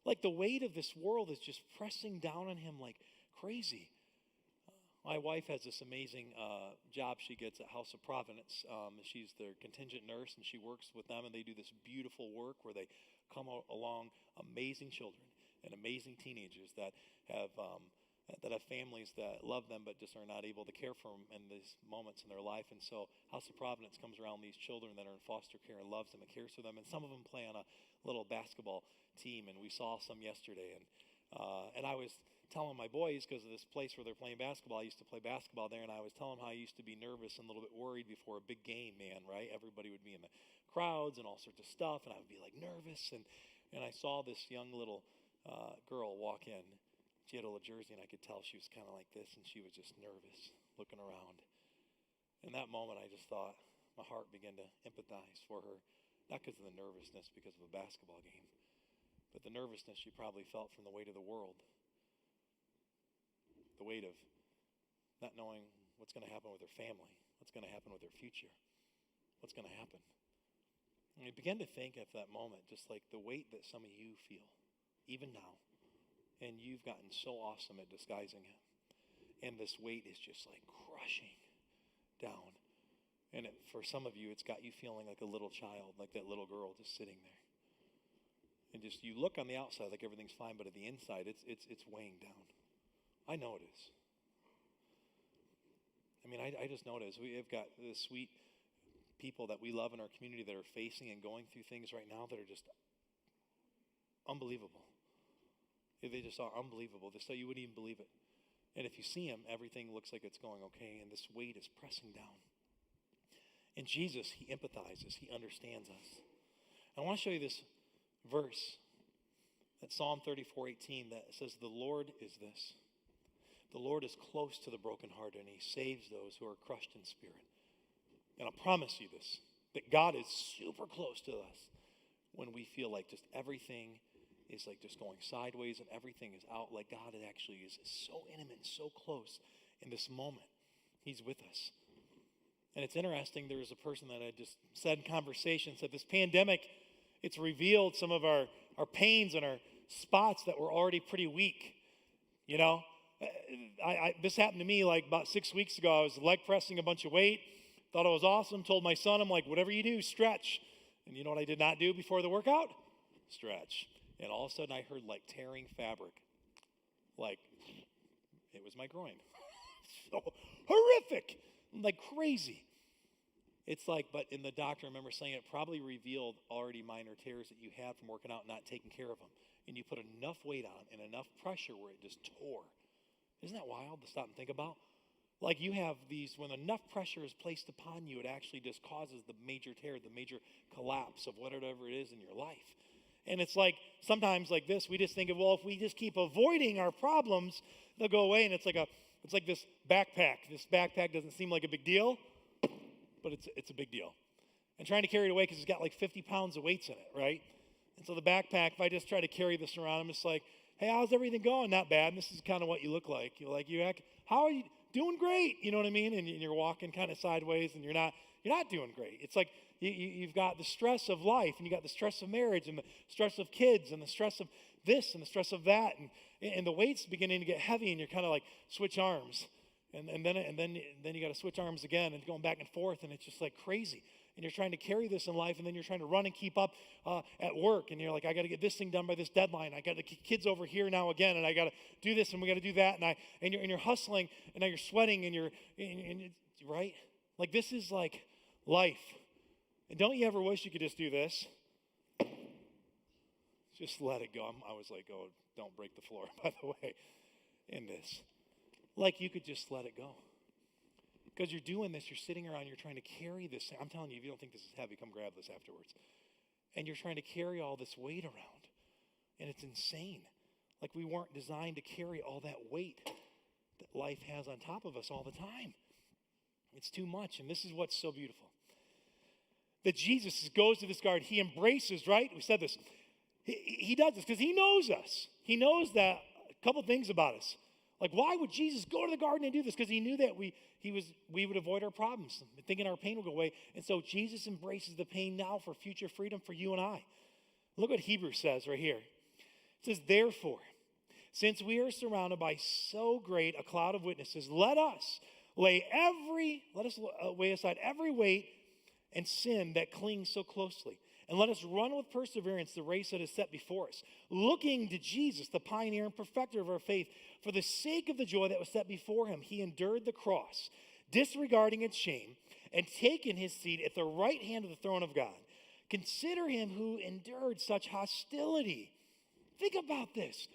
B: Like, the weight of this world is just pressing down on him like crazy. My wife has this amazing job she gets at House of Providence. She's their contingent nurse, and she works with them, and they do this beautiful work where they come along amazing children and amazing teenagers that have families that love them but just are not able to care for them in these moments in their life. And so House of Providence comes around these children that are in foster care and loves them and cares for them. And some of them play on a little basketball team, and we saw some yesterday. And I was telling my boys, because of this place where they're playing basketball, I used to play basketball there, and I was telling them how I used to be nervous and a little bit worried before a big game, man, right? Everybody would be in the crowds and all sorts of stuff, and I would be like nervous. And I saw this young little girl walk in. She had a little jersey, and I could tell she was kind of like this, and she was just nervous, looking around. In that moment, I just thought, my heart began to empathize for her, not because of the nervousness, because of a basketball game, but the nervousness she probably felt from the weight of the world. The weight of not knowing what's going to happen with her family, what's going to happen with her future, what's going to happen. And I began to think at that moment, just like the weight that some of you feel, even now, and you've gotten so awesome at disguising it. And this weight is just like crushing down. And for some of you, it's got you feeling like a little child, like that little girl just sitting there. And just you look on the outside like everything's fine, but at the inside, it's weighing down. I know it is. I mean, I just know it is. We have got the sweet people that we love in our community that are facing and going through things right now that are just unbelievable. They just are unbelievable. So you wouldn't even believe it. And if you see them, everything looks like it's going okay, and this weight is pressing down. And Jesus, he empathizes. He understands us. I want to show you this verse, that Psalm 34:18, that says, the Lord is this. The Lord is close to the brokenhearted, and he saves those who are crushed in spirit. And I promise you this, that God is super close to us when we feel like just everything is like just going sideways and everything is out. Like God actually is so intimate, so close in this moment. He's with us. And it's interesting, there was a person that I just said in conversation, said this pandemic, it's revealed some of our pains and our spots that were already pretty weak, you know? This happened to me like about 6 weeks ago. I was leg pressing a bunch of weight, thought it was awesome, told my son, I'm like, whatever you do, stretch. And you know what I did not do before the workout? Stretch. And all of a sudden I heard like tearing fabric. Like, it was my groin. So horrific, like crazy. It's like, but in the doctor, I remember saying it probably revealed already minor tears that you had from working out and not taking care of them. And you put enough weight on and enough pressure where it just tore. Isn't that wild to stop and think about? Like you have these, when enough pressure is placed upon you, it actually just causes the major tear, the major collapse of whatever it is in your life. And it's like, sometimes like this, we just think of, well, if we just keep avoiding our problems, they'll go away. And it's like this backpack. This backpack doesn't seem like a big deal, but it's a big deal. And trying to carry it away because it's got like 50 pounds of weights in it, right? And so the backpack, if I just try to carry this around, I'm just like, hey, how's everything going? Not bad. And this is kind of what you look like. You're like, how are you? doing great, you know what I mean? And you're walking kind of sideways and you're not doing great. It's like you've got the stress of life, and you got the stress of marriage, and the stress of kids, and the stress of this and the stress of that, and the weight's beginning to get heavy, and you're kind of like switch arms. And then you got to switch arms again and going back and forth, and it's just like crazy. And you're trying to carry this in life, and then you're trying to run and keep up at work, and you're like, I got to get this thing done by this deadline. I got the kids over here now again, and I got to do this, and we got to do that, and you're hustling, and now you're sweating, and right? Like, this is like life. And don't you ever wish you could just do this? Just let it go. I was like, oh, don't break the floor, by the way, in this. Like, you could just let it go. Because you're doing this, you're sitting around, you're trying to carry this. I'm telling you, if you don't think this is heavy, come grab this afterwards. And you're trying to carry all this weight around. And it's insane. Like, we weren't designed to carry all that weight that life has on top of us all the time. It's too much. And this is what's so beautiful. That Jesus goes to this garden. He embraces, right? We said this. He does this because he knows us. He knows that a couple things about us. Like, why would Jesus go to the garden and do this? Because he knew that we would avoid our problems, thinking our pain will go away. And so Jesus embraces the pain now for future freedom for you and I. Look what Hebrews says right here. It says, therefore, since we are surrounded by so great a cloud of witnesses, let us lay aside every weight and sin that clings so closely. And let us run with perseverance the race that is set before us, looking to Jesus, the pioneer and perfecter of our faith. For the sake of the joy that was set before him, he endured the cross, disregarding its shame, and taken his seat at the right hand of the throne of God. Consider him who endured such hostility. Think about this.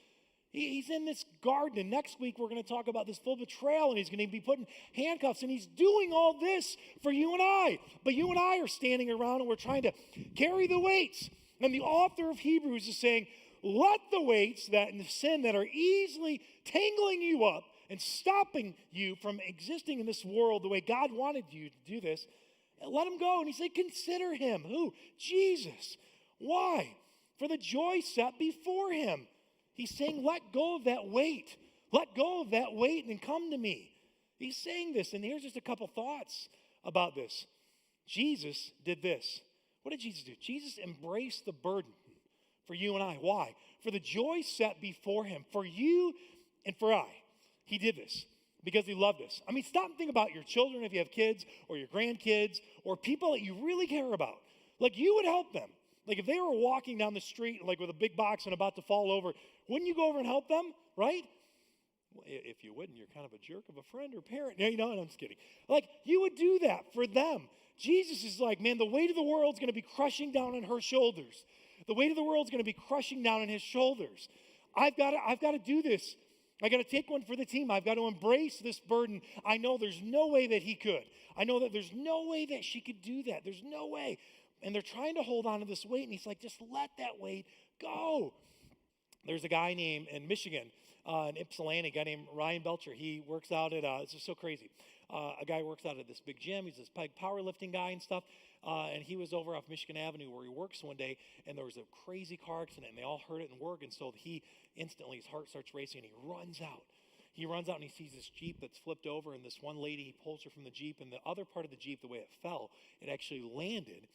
B: He's in this garden, and next week we're going to talk about this full betrayal, and he's going to be put in handcuffs, and he's doing all this for you and I. But you and I are standing around, and we're trying to carry the weights. And the author of Hebrews is saying, let the weights and the sin that are easily tangling you up and stopping you from existing in this world the way God wanted you to do this, let them go. And he said, consider him. Who? Jesus. Why? For the joy set before him. He's saying, let go of that weight. Let go of that weight and come to me. He's saying this, and here's just a couple thoughts about this. Jesus did this. What did Jesus do? Jesus embraced the burden for you and I. Why? For the joy set before him, for you and for I. He did this because he loved us. I mean, stop and think about your children if you have kids, or your grandkids, or people that you really care about. Like, you would help them. Like, if they were walking down the street, like with a big box and about to fall over, wouldn't you go over and help them, right? Well, if you wouldn't, you're kind of a jerk of a friend or parent. No, I'm just kidding. Like, you would do that for them. Jesus is like, man, the weight of the world's going to be crushing down on her shoulders. The weight of the world's going to be crushing down on his shoulders. I've got to do this. I got to take one for the team. I've got to embrace this burden. I know there's no way that he could. I know that there's no way that she could do that. There's no way. And they're trying to hold on to this weight, and he's like, just let that weight go. There's a guy named in Michigan, in Ypsilanti, a guy named Ryan Belcher. He works out at, it's just so crazy. A guy works out at this big gym. He's this big powerlifting guy and stuff. And he was over off Michigan Avenue where he works one day, and there was a crazy car accident, and they all heard it in work. And so he instantly, his heart starts racing, and he runs out. He runs out, and he sees this Jeep that's flipped over, and this one lady, he pulls her from the Jeep, and the other part of the Jeep, the way it fell, it actually landed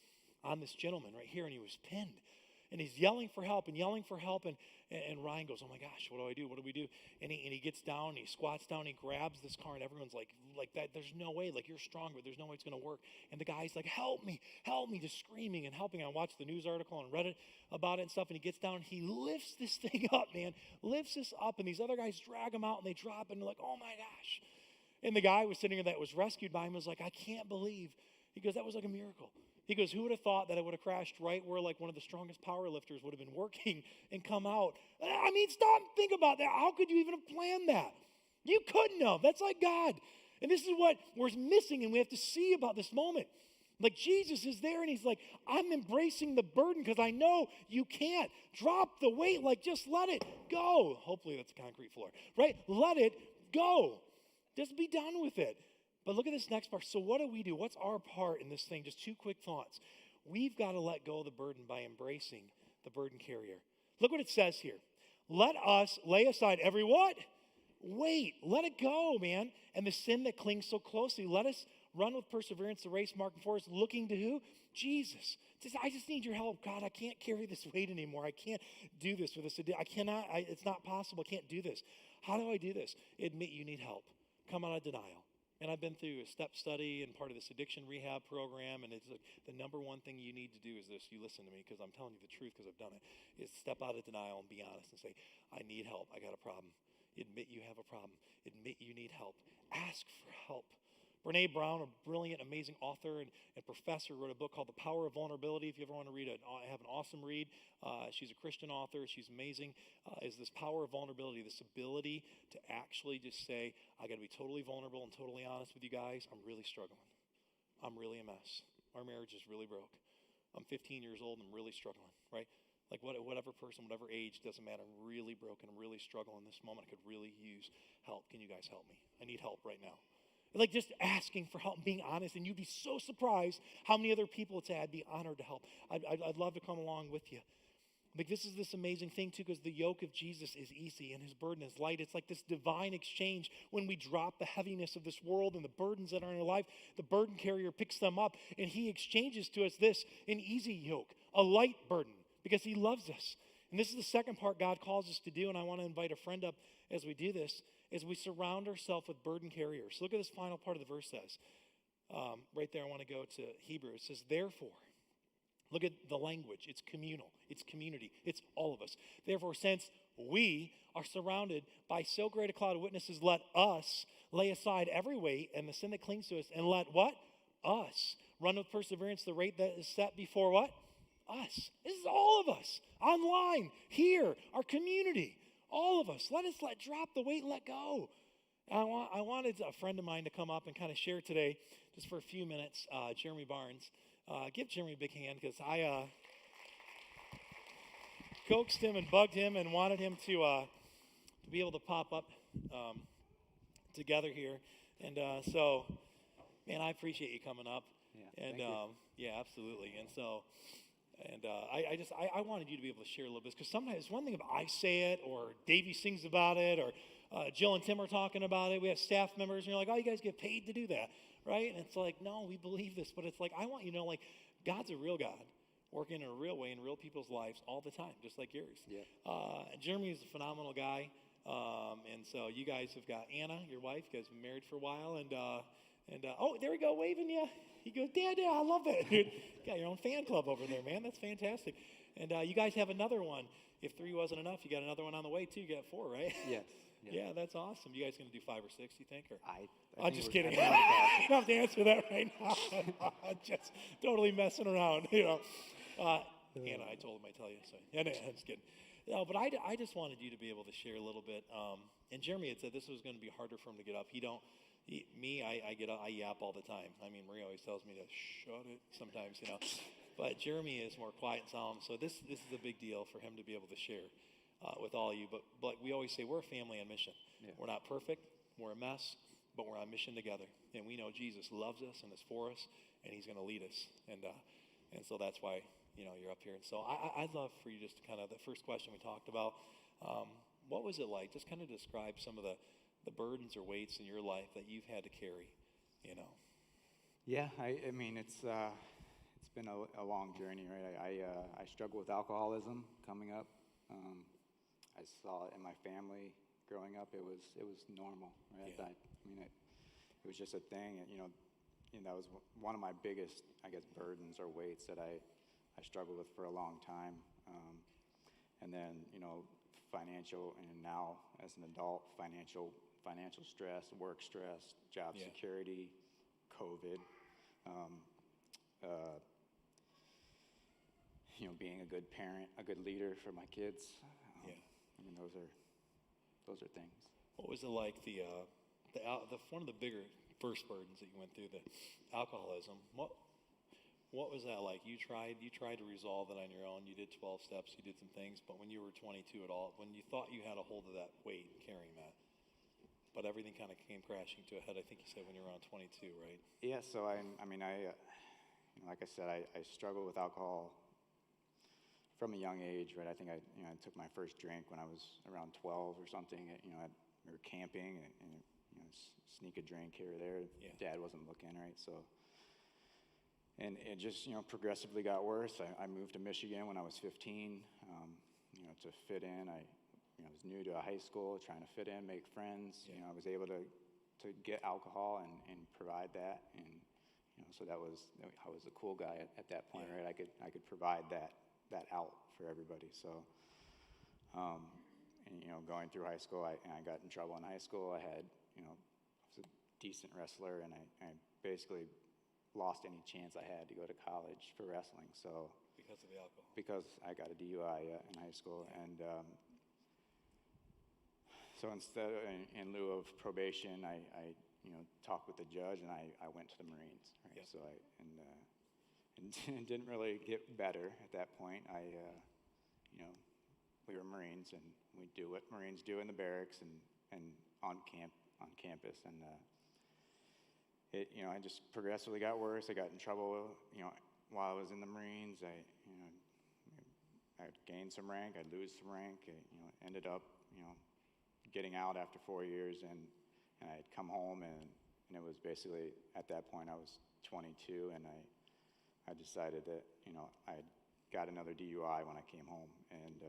B: on this gentleman right here, and he was pinned. And he's yelling for help, and Ryan goes, oh my gosh, what do I do? What do we do? And he gets down, and he squats down, and he grabs this car, and everyone's like that. There's no way, like, you're strong, but there's no way it's going to work. And the guy's like, help me, just screaming and helping. I watched the news article and read it about it and stuff, and he gets down, and he lifts this thing up, man, lifts this up, and these other guys drag him out, and they drop, and they're like, oh my gosh. And the guy was sitting there that was rescued by him was like, I can't believe. He goes, that was like a miracle. He goes, who would have thought that it would have crashed right where like one of the strongest power lifters would have been working and come out? I mean, stop and think about that. How could you even have planned that? You couldn't have. That's like God. And this is what we're missing, and we have to see about this moment. Like, Jesus is there, and he's like, I'm embracing the burden because I know you can't. Drop the weight. Like, just let it go. Hopefully that's a concrete floor, right? Let it go. Just be done with it. But look at this next part. So what do we do? What's our part in this thing? Just two quick thoughts. We've got to let go of the burden by embracing the burden carrier. Look what it says here. Let us lay aside every what? wait, let it go, man. And the sin that clings so closely, let us run with perseverance the race marked before us, looking to who? Jesus. Says, I just need your help. God, I can't carry this weight anymore. I can't do this with this. I cannot, it's not possible. I can't do this. How do I do this? Admit you need help. Come out of denial. And I've been through a step study and part of this addiction rehab program, and it's like the number one thing you need to do is this. You listen to me because I'm telling you the truth because I've done it, is step out of denial and be honest and say, I need help. I got a problem. Admit you have a problem. Admit you need help. Ask for help. Brene Brown, a brilliant, amazing author and professor, wrote a book called The Power of Vulnerability. If you ever want to read it, have an awesome read. She's a Christian author. She's amazing. Is this power of vulnerability, this ability to actually just say, I got to be totally vulnerable and totally honest with you guys. I'm really struggling. I'm really a mess. Our marriage is really broke. I'm 15 years old and I'm really struggling, right? Like whatever person, whatever age, doesn't matter. I'm really broken. I'm really struggling in this moment. I could really use help. Can you guys help me? I need help right now. Like just asking for help, being honest, and you'd be so surprised how many other people would say, I'd be honored to help. I'd love to come along with you. Like this is this amazing thing too, because the yoke of Jesus is easy and his burden is light. It's like this divine exchange when we drop the heaviness of this world and the burdens that are in our life. The burden carrier picks them up and he exchanges to us this, an easy yoke, a light burden, because he loves us. And this is the second part God calls us to do, and I want to invite a friend up as we do this, is we surround ourselves with burden carriers. So look at this final part of the verse says. Right there, I want to go to Hebrews. It says, therefore, look at the language. It's communal. It's community. It's all of us. Therefore, since we are surrounded by so great a cloud of witnesses, let us lay aside every weight and the sin that clings to us, and let what? Us run with perseverance the rate that is set before what? Us. This is all of us. Online, here, our community. All of us. Let us drop the weight and let go. I wanted a friend of mine to come up and kind of share today, just for a few minutes, Jeremy Barnes. Give Jeremy a big hand, because I coaxed him and bugged him and wanted him to be able to pop up together here. And so, man, I appreciate you coming up.
D: Yeah,
B: and
D: thank you.
B: yeah, absolutely. And so, I wanted you to be able to share a little bit, because sometimes it's one thing if I say it or Davey sings about it or Jill and Tim are talking about it. We have staff members and you're like, oh, you guys get paid to do that, right? And it's like, no, we believe this, but it's like, I want you to know, like, God's a real God working in a real way in real people's lives all the time, just like yours.
D: Yeah.
B: Jeremy is a phenomenal guy. And so you guys have got Anna, your wife. You guys have been married for a while. And oh, there we go, waving you. He goes, Dad, I love that. You got your own fan club over there, man. That's fantastic. And you guys have another one. If 3 wasn't enough, you got another one on the way, too. You got 4, right?
D: Yes.
B: Yeah, that's awesome. You guys going to do 5 or 6, you think? Or?
D: I
B: I'm
D: think
B: just
D: we're-
B: kidding.
D: I
B: You
D: think
B: don't have to answer that right now. I'm just totally messing around, you know. Anna, I told him I'd tell you. So, yeah, no, I'm just kidding. No, but I just wanted you to be able to share a little bit. And Jeremy had said this was going to be harder for him to get up. I get up, I yap all the time. I mean, Maria always tells me to shut it sometimes, you know. But Jeremy is more quiet and solemn. So this is a big deal for him to be able to share with all of you. But we always say we're a family on mission.
D: Yeah.
B: We're not perfect. We're a mess. But we're on mission together. And we know Jesus loves us and is for us. And he's going to lead us. And so that's why, you know, you're up here. And so I'd love for you just to kind of, the first question we talked about, what was it like? Just kind of describe some of the burdens or weights in your life that you've had to carry, you know.
D: Yeah, I mean, it's been a long journey, right? I struggle with alcoholism coming up. I saw it in my family growing up. It was normal, right?
B: Yeah.
D: It was just a thing, and you know, that was one of my biggest, I guess, burdens or weights that I struggled with for a long time. And then, you know, financial, and now as an adult, financial stress, work stress, job
B: Yeah.
D: security, COVID, you know, being a good parent, a good leader for my kids.
B: Yeah.
D: I mean, those are things.
B: What was it like the one of the bigger first burdens that you went through, the alcoholism? What was that like? You tried to resolve it on your own. You did 12 steps. You did some things. But when you were 22 at all, when you thought you had a hold of that weight, carrying that, but everything kind of came crashing to a head. I think you said when you were around 22, right?
D: Yeah. So I like I said, I struggled with alcohol from a young age, right? I think I took my first drink when I was around 12 or something. we were camping and sneak a drink here or there.
B: Yeah.
D: Dad wasn't looking, right? So, and it just, progressively got worse. I moved to Michigan when I was 15, to fit in. I was new to a high school, trying to fit in, make friends.
B: Yeah.
D: I was able to get alcohol and provide that. And, so I was the cool guy at that point,
B: Yeah.
D: right? I could provide that out for everybody. So, going through high school, I got in trouble in high school. I was a decent wrestler, and I basically lost any chance I had to go to college for wrestling. So
B: Because of the alcohol.
D: because I got a DUI in high school, and so instead, in lieu of probation, I talked with the judge, and I went to the Marines. Right?
B: Yep.
D: So and didn't really get better at that point. We were Marines, and we do what Marines do in the barracks and on campus, and I just progressively got worse. I got in trouble, while I was in the Marines. I'd gain some rank, I'd lose some rank. I ended up, getting out after 4 years, and I'd come home, and it was basically, at that point, I was 22, and I decided that, I got another DUI when I came home, and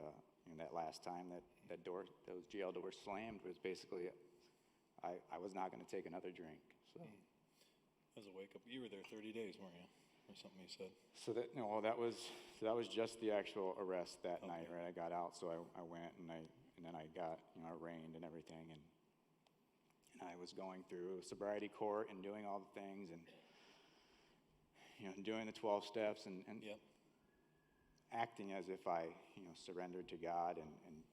D: that last time those jail doors slammed was basically, I was not going to take another drink. So.
B: As a wake up, you were there 30 days, weren't you? Or something you said.
D: So that was just the actual arrest that
B: Okay.
D: night, right? I got out, so I went and then I got arraigned and everything, and I was going through sobriety court and doing all the things, and doing the 12 steps and
B: Yep.
D: acting as if I surrendered to God and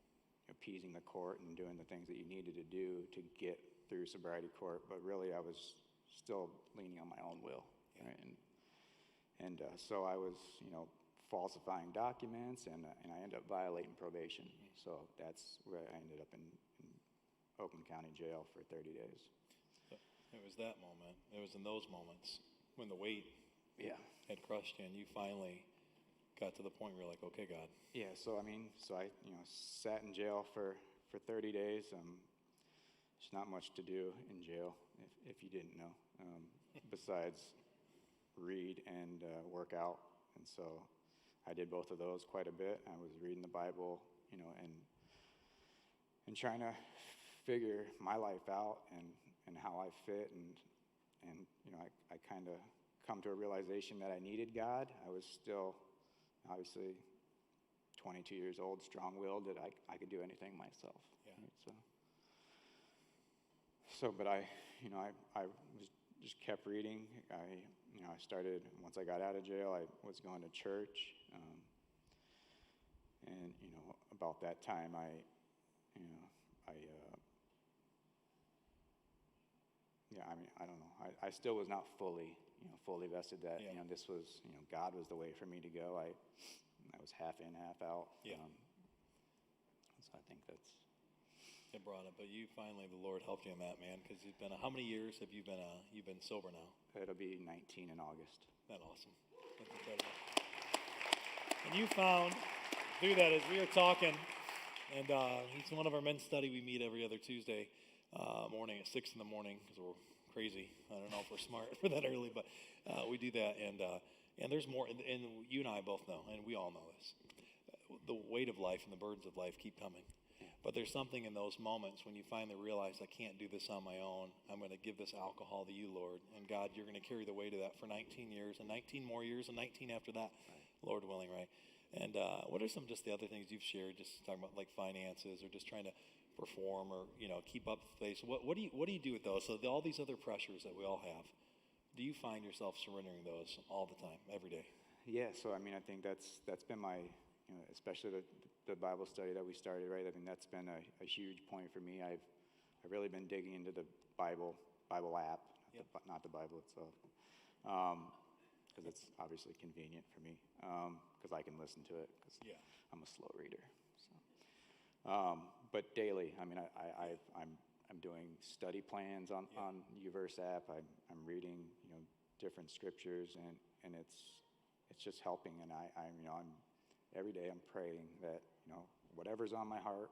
D: appeasing the court and doing the things that you needed to do to get through sobriety court, but really I was still leaning on my own will,
B: Yeah.
D: right? And so I was, falsifying documents, and I ended up violating probation. So that's where I ended up in Oakland County Jail for 30 days.
B: So it was that moment. It was in those moments when the weight
D: Yeah.
B: had crushed you, and you finally got to the point where you're like, okay, God.
D: Yeah. So I sat in jail for 30 days. There's not much to do in jail, if you didn't know, besides read and work out. And so I did both of those quite a bit. I was reading the Bible, and trying to figure my life out and how I fit, and I kind of come to a realization that I needed God. I was still obviously 22 years old, strong-willed, that I could do anything myself.
B: Yeah.
D: Right? But I was just kept reading. I started, once I got out of jail, I was going to church, and about that time, I don't know. I still was not fully vested that,
B: Yeah.
D: This was, God was the way for me to go. I was half in, half out.
B: Yeah.
D: So I think that's.
B: It brought it, but you finally, the Lord helped you in that, man, because you've been, how many years have you been sober now?
D: It'll be 19 in August.
B: That's awesome. That's incredible. And you found, through that, as we were talking, and he's one of our men's study. We meet every other Tuesday morning at 6 in the morning, because we're crazy. I don't know if we're smart for that early, but we do that. And there's more, and you and I both know, and we all know this. The weight of life and the burdens of life keep coming. But there's something in those moments when you finally realize, I can't do this on my own. I'm going to give this alcohol to you, Lord. And God, you're going to carry the weight of that for 19 years and 19 more years and 19 after that, right. Lord willing, right? And what are some just the other things you've shared, just talking about like finances or just trying to perform or, keep up the pace? What do you do with those? So all these other pressures that we all have, do you find yourself surrendering those all the time, every day?
D: Yeah, so I think that's been my, especially the Bible study that we started, right? That's been a huge point for me. I've really been digging into the Bible app,
B: Yep.
D: not the Bible itself, because it's obviously convenient for me, because I can listen to it, because I'm a slow reader. So, but daily, I'm doing study plans on Uverse app. I'm reading, different scriptures, and it's just helping. And I'm every day I'm praying that, whatever's on my heart,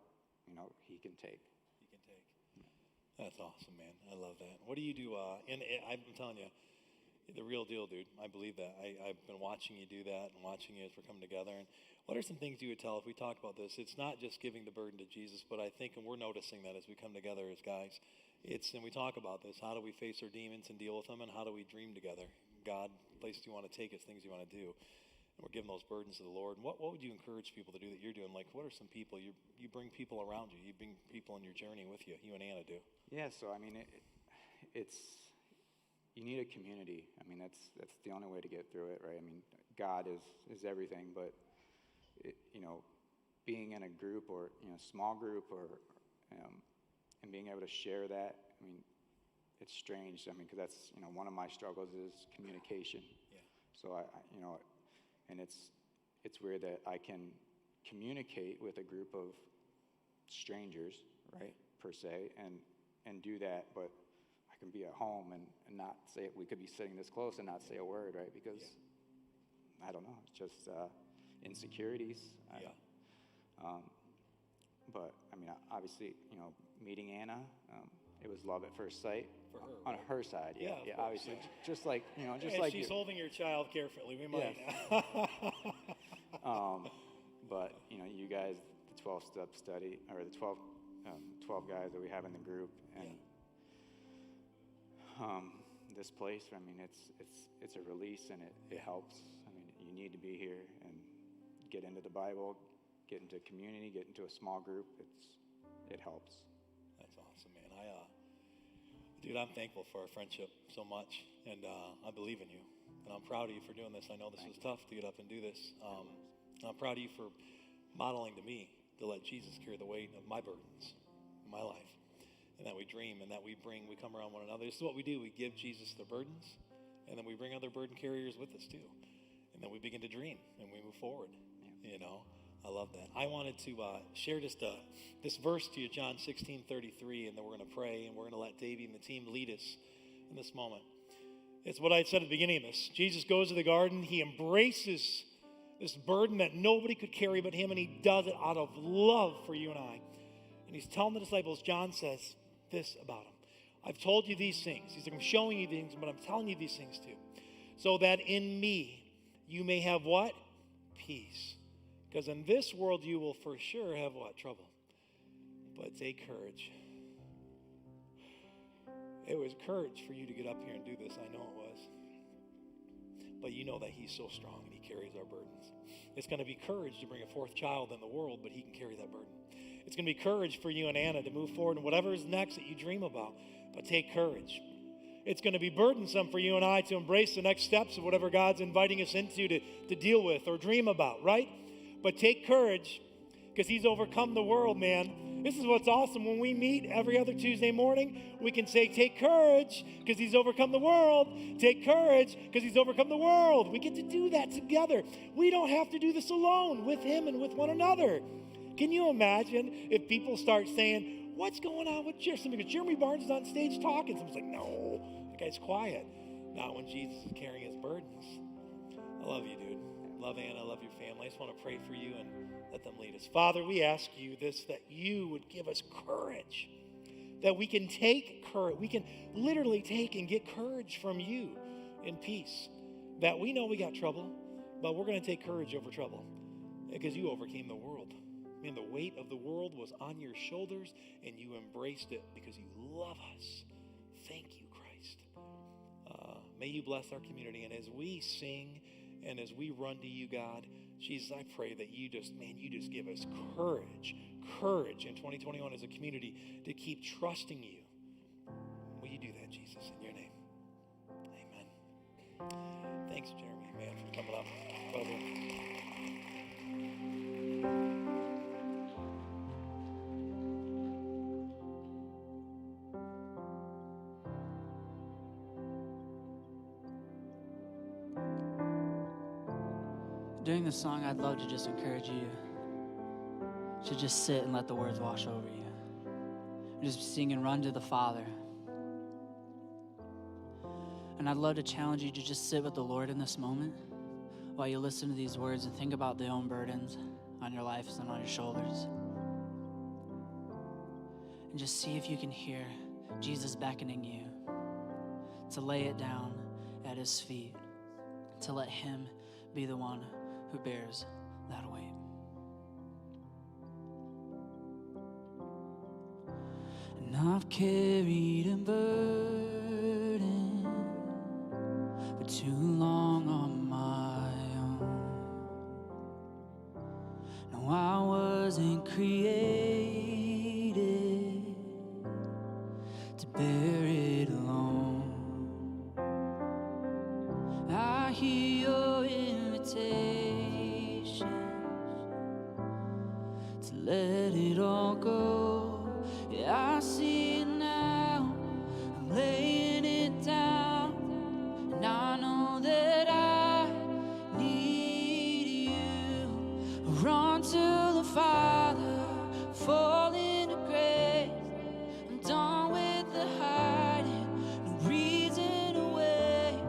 D: he can take.
B: You can take. That's awesome, man. I love that. What do you do? And I'm telling you, the real deal, dude. I believe that. I've been watching you do that and watching you as we're coming together. And what are some things you would tell if we talk about this? It's not just giving the burden to Jesus, but I think, and we're noticing that as we come together as guys, and we talk about this, how do we face our demons and deal with them, and how do we dream together? God, places you want to take us, things you want to do. And we're giving those burdens to the Lord. And what would you encourage people to do that you're doing? Like, what are some people, you bring people around you, you bring people on your journey with you and Anna do.
D: Yeah, so I mean, it's you need a community. I mean, that's the only way to get through it, right? I mean, God is everything, but being in a group or small group or and being able to share that. I mean, it's strange. I mean, because that's one of my struggles is communication.
B: Yeah.
D: So I and it's weird that I can communicate with a group of strangers, right, per se, and do that, but I can be at home and not say, we could be sitting this close and not say a word, right, because, I don't know, it's just insecurities.
B: Yeah.
D: But, I mean, obviously, meeting Anna, it was love at first sight.
B: For her,
D: on
B: right?
D: her side, yeah,
B: Yeah, of
D: obviously,
B: course,
D: just like, just
B: and
D: like
B: she's
D: you.
B: holding your child carefully. We might.
D: But, you guys, the 12-step study, or the 12 guys that we have in the group, and this place, I mean, it's a release, and it helps. I mean, you need to be here and get into the Bible, get into community, get into a small group. It helps.
B: That's awesome, man. Dude, I'm thankful for our friendship so much, and I believe in you, and I'm proud of you for doing this. I know this was tough to get up and do this. I'm proud of you for modeling to me to let Jesus carry the weight of my burdens in my life, and that we dream and that we come around one another. This is what we do. We give Jesus the burdens, and then we bring other burden carriers with us too, and then we begin to dream and we move forward. I love that. I wanted to share just this verse to you, John 16:33, and then we're going to pray, and we're going to let Davey and the team lead us in this moment. It's what I said at the beginning of this. Jesus goes to the garden. He embraces this burden that nobody could carry but him, and he does it out of love for you and I. And he's telling the disciples, John says this about him. I've told you these things. He's like, I'm showing you things, but I'm telling you these things too. So that in me you may have what? Peace. Because in this world you will for sure have what? Trouble. But take courage. It was courage for you to get up here and do this. I know it was. But you know that he's so strong and he carries our burdens. It's going to be courage to bring a fourth child in the world, but he can carry that burden. It's going to be courage for you and Anna to move forward in whatever is next that you dream about, but take courage. It's going to be burdensome for you and I to embrace the next steps of whatever God's inviting us into to deal with or dream about, right? But take courage because he's overcome the world, man. This is what's awesome. When we meet every other Tuesday morning, we can say, take courage because he's overcome the world. Take courage because he's overcome the world. We get to do that together. We don't have to do this alone with him and with one another. Can you imagine if people start saying, what's going on with Jeremy? Somebody goes, Jeremy Barnes is on stage talking. Someone's like, no, that guy's quiet. Not when Jesus is carrying his burdens. I love you, dude. Love Anna, love your family. I just want to pray for you and let them lead us. Father, we ask you this, that you would give us courage, that we can take courage. We can literally take and get courage from you in peace, that we know we got trouble, but we're going to take courage over trouble because you overcame the world. I mean, the weight of the world was on your shoulders and you embraced it because you love us. Thank you, Christ. May you bless our community. And as we sing, and as we run to you, God, Jesus, I pray that you just give us courage in 2021 as a community to keep trusting you. Will you do that, Jesus, in your name? Amen. Thanks, Jeremy, man, for coming up. Brother.
E: During the song, I'd love to just encourage you to just sit and let the words wash over you. Just sing and run to the Father. And I'd love to challenge you to just sit with the Lord in this moment while you listen to these words and think about the own burdens on your lives and on your shoulders. And just see if you can hear Jesus beckoning you to lay it down at his feet, to let him be the one who bears that weight. And I've carried a burden for too long on my own. No, I wasn't created to bear it alone. I hear your invitation to let it all go. Yeah, I see it now. I'm laying it down, and I know that I need you. Run to the Father, fall into grace. I'm done with the hiding, no reason to wait.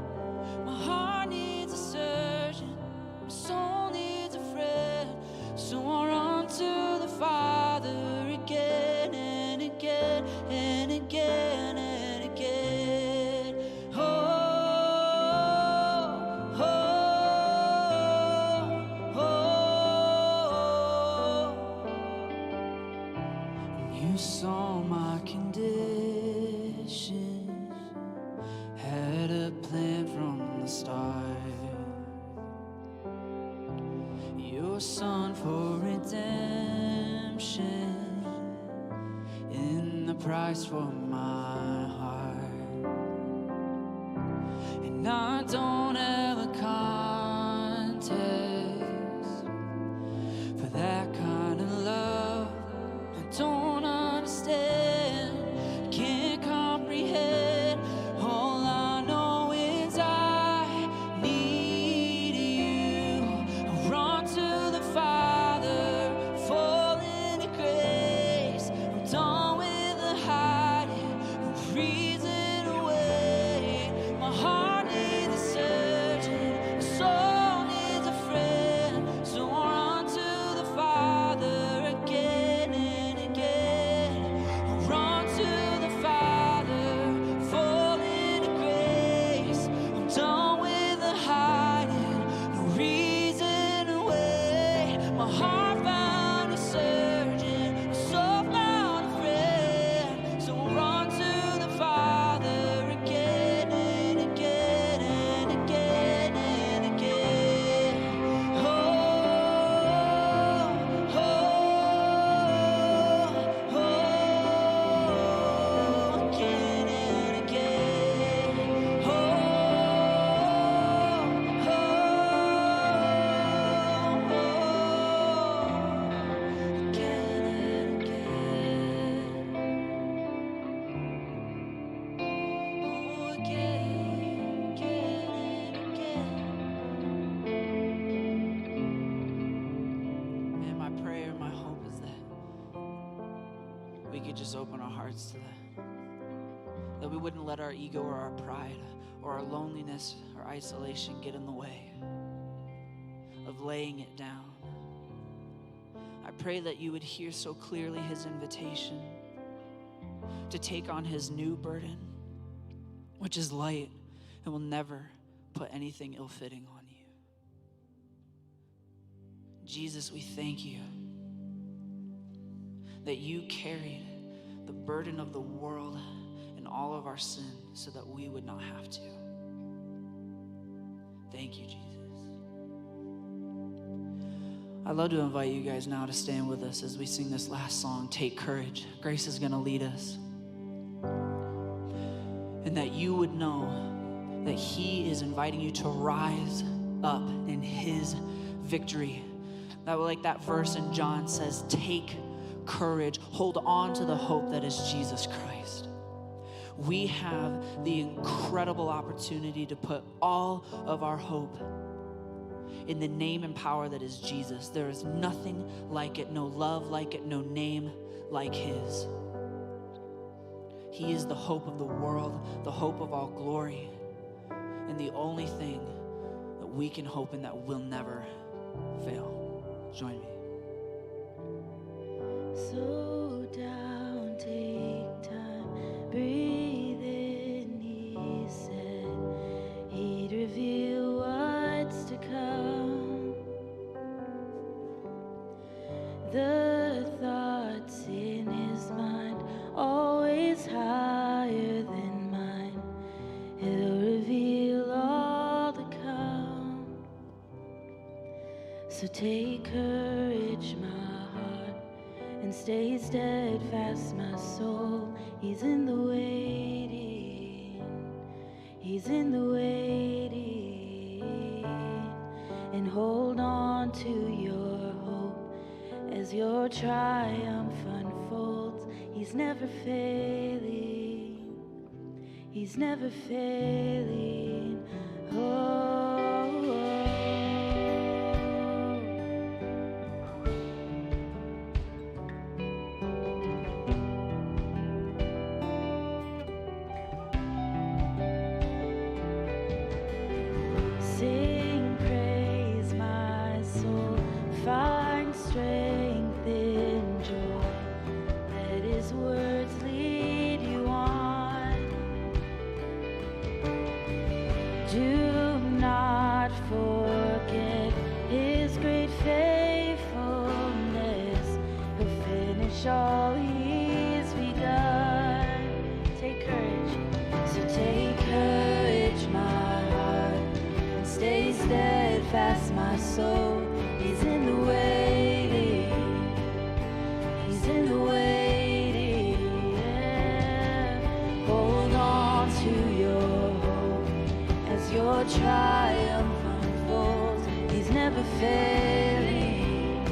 E: My heart needs a surgeon, my soul needs a friend. So I run to the Father again and again and again and again. Oh, oh, oh. You saw my condition, had a plan from the start. Your son for redemption, in the price for my heart. And I don't have a context for that kind of love. I don't understand, can't comprehend. All I know is I need you. I run to the Father, fall into grace. I'm done with the hiding, no reason to wait. My heart needs a surgeon, my soul needs a friend. So I run to the Father again and again. I run to the Father, fall into grace. I'm done with the hiding, no reason to wait. My heart found a surgeon, my soul found a friend. So I run to the Father again and again and again and again. Oh, oh, oh, again and again. Oh, again and again. Oh, again and again. Man, my prayer, my hope is that we could just open our hearts to that. That we wouldn't let our ego or our pride or our loneliness or isolation get in the way of laying it down. I pray that you would hear so clearly his invitation to take on his new burden, which is light and will never put anything ill-fitting on you. Jesus, we thank you that you carried the burden of the world and all of our sin so that we would not have to. Thank you, Jesus. I'd love to invite you guys now to stand with us as we sing this last song, Take Courage. Grace is going to lead us. And that you would know that he is inviting you to rise up in his victory. That, like that verse in John says, take courage, hold on to the hope that is Jesus Christ. We have the incredible opportunity to put all of our hope in the name and power that is Jesus. There is nothing like it, no love like it, no name like his. He is the hope of the world, the hope of all glory, and the only thing that we can hope in that will never fail. Join me.
A: Slow down, take time, breathe.
E: The thoughts in his mind, always higher than mine. He'll reveal all to come. So take courage, my heart, and stay steadfast, my soul. He's in the waiting. He's in the waiting. And hold on to your hope as your triumph unfolds. He's never failing. He's never failing. Sing praise, my soul, find strength in joy. Let his words lead you on. Do not forget his great faithfulness. He'll finish all he's begun. Take courage, so take courage, my heart, and stay steadfast, my soul. He's in the waiting. He's in the waiting. Yeah. Hold on to your hope as your triumph unfolds. He's never failing.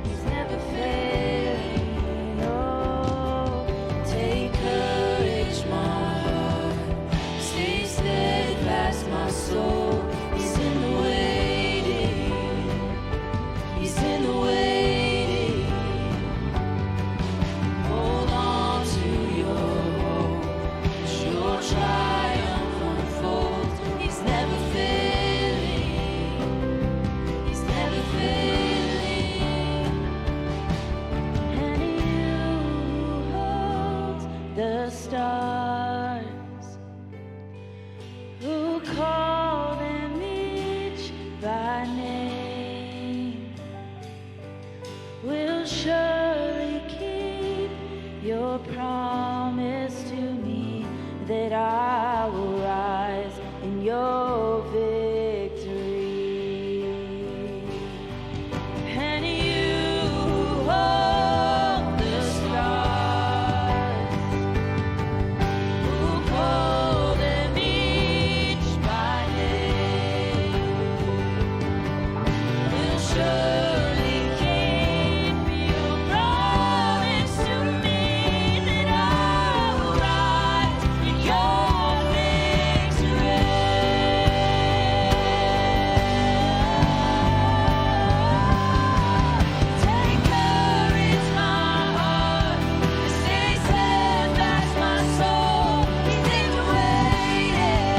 E: He's never failing. Oh, take courage, my heart. Stay steadfast, my soul. He's in the waiting. He's in the waiting. Hold on to your hope as your triumph unfolds. He's never failing. He's never failing. And you hold the stars, who call them each by name, will surely keep your promise to me, that I will rise in your victory. And you hold the stars, who call them each by name, will surely keep your promise to me, that I will rise in your victory. Take courage, my heart, and stay steadfast, my soul. He's in the waiting.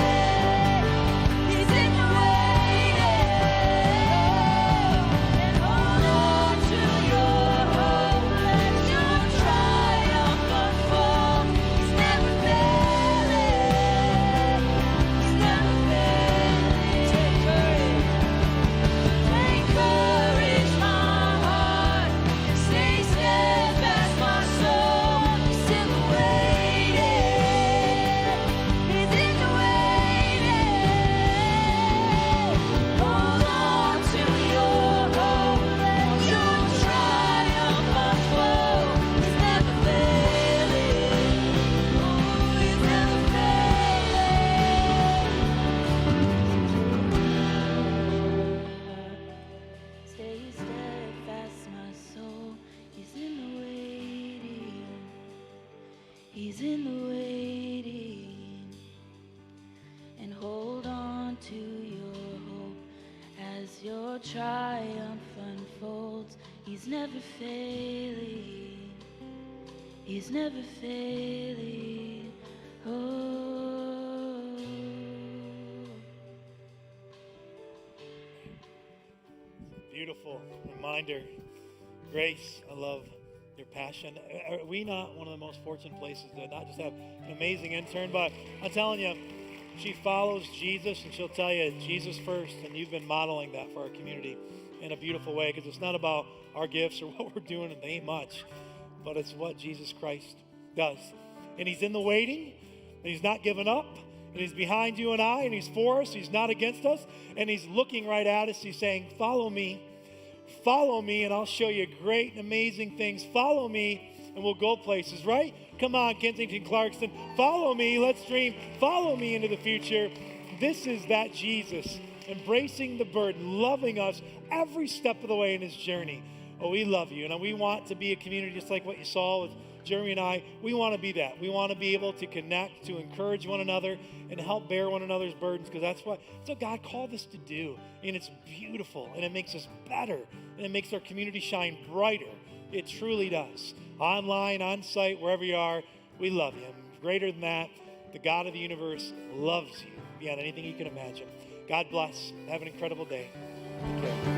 E: He's in the waiting. And hold on to your hope as your triumph unfolds. He's never failing. He's never failing. Take courage. Take courage, my heart, and stay steadfast, my soul. He's in the waiting. He's in the waiting. Hold on to your hope as your triumph unfolds. He's never failing. Oh, he's never failing. Stay steadfast, my soul. He's in the waiting. He's in the waiting. And hold on to your hope as your triumph unfolds. He's never failing. He's never failing. Oh.
B: Beautiful reminder. Grace, I love your passion. Are we not one of the most fortunate places to not just have an amazing intern, but I'm telling you, she follows Jesus, and she'll tell you Jesus first, and you've been modeling that for our community. in a beautiful way, because it's not about our gifts or what we're doing, and they ain't much, but it's what Jesus Christ does. And he's in the waiting, and he's not giving up, and he's behind you and I, and he's for us, he's not against us, and he's looking right at us. He's saying, follow me, and I'll show you great and amazing things. Follow me, and we'll go places, right? Come on, Kensington, Clarkston, follow me, let's dream, follow me into the future. This is that Jesus, embracing the burden, loving us every step of the way in his journey. Oh, we love you, and we want to be a community just like what you saw with Jeremy and I. We want to be that. We want to be able to connect, to encourage one another, and help bear one another's burdens, because that's what God called us to do. And it's beautiful, and it makes us better, and it makes our community shine brighter. It truly does. Online, on site, wherever you are, we love you. And greater than that, the God of the universe loves you beyond anything you can imagine. God bless. Have an incredible day. Take care.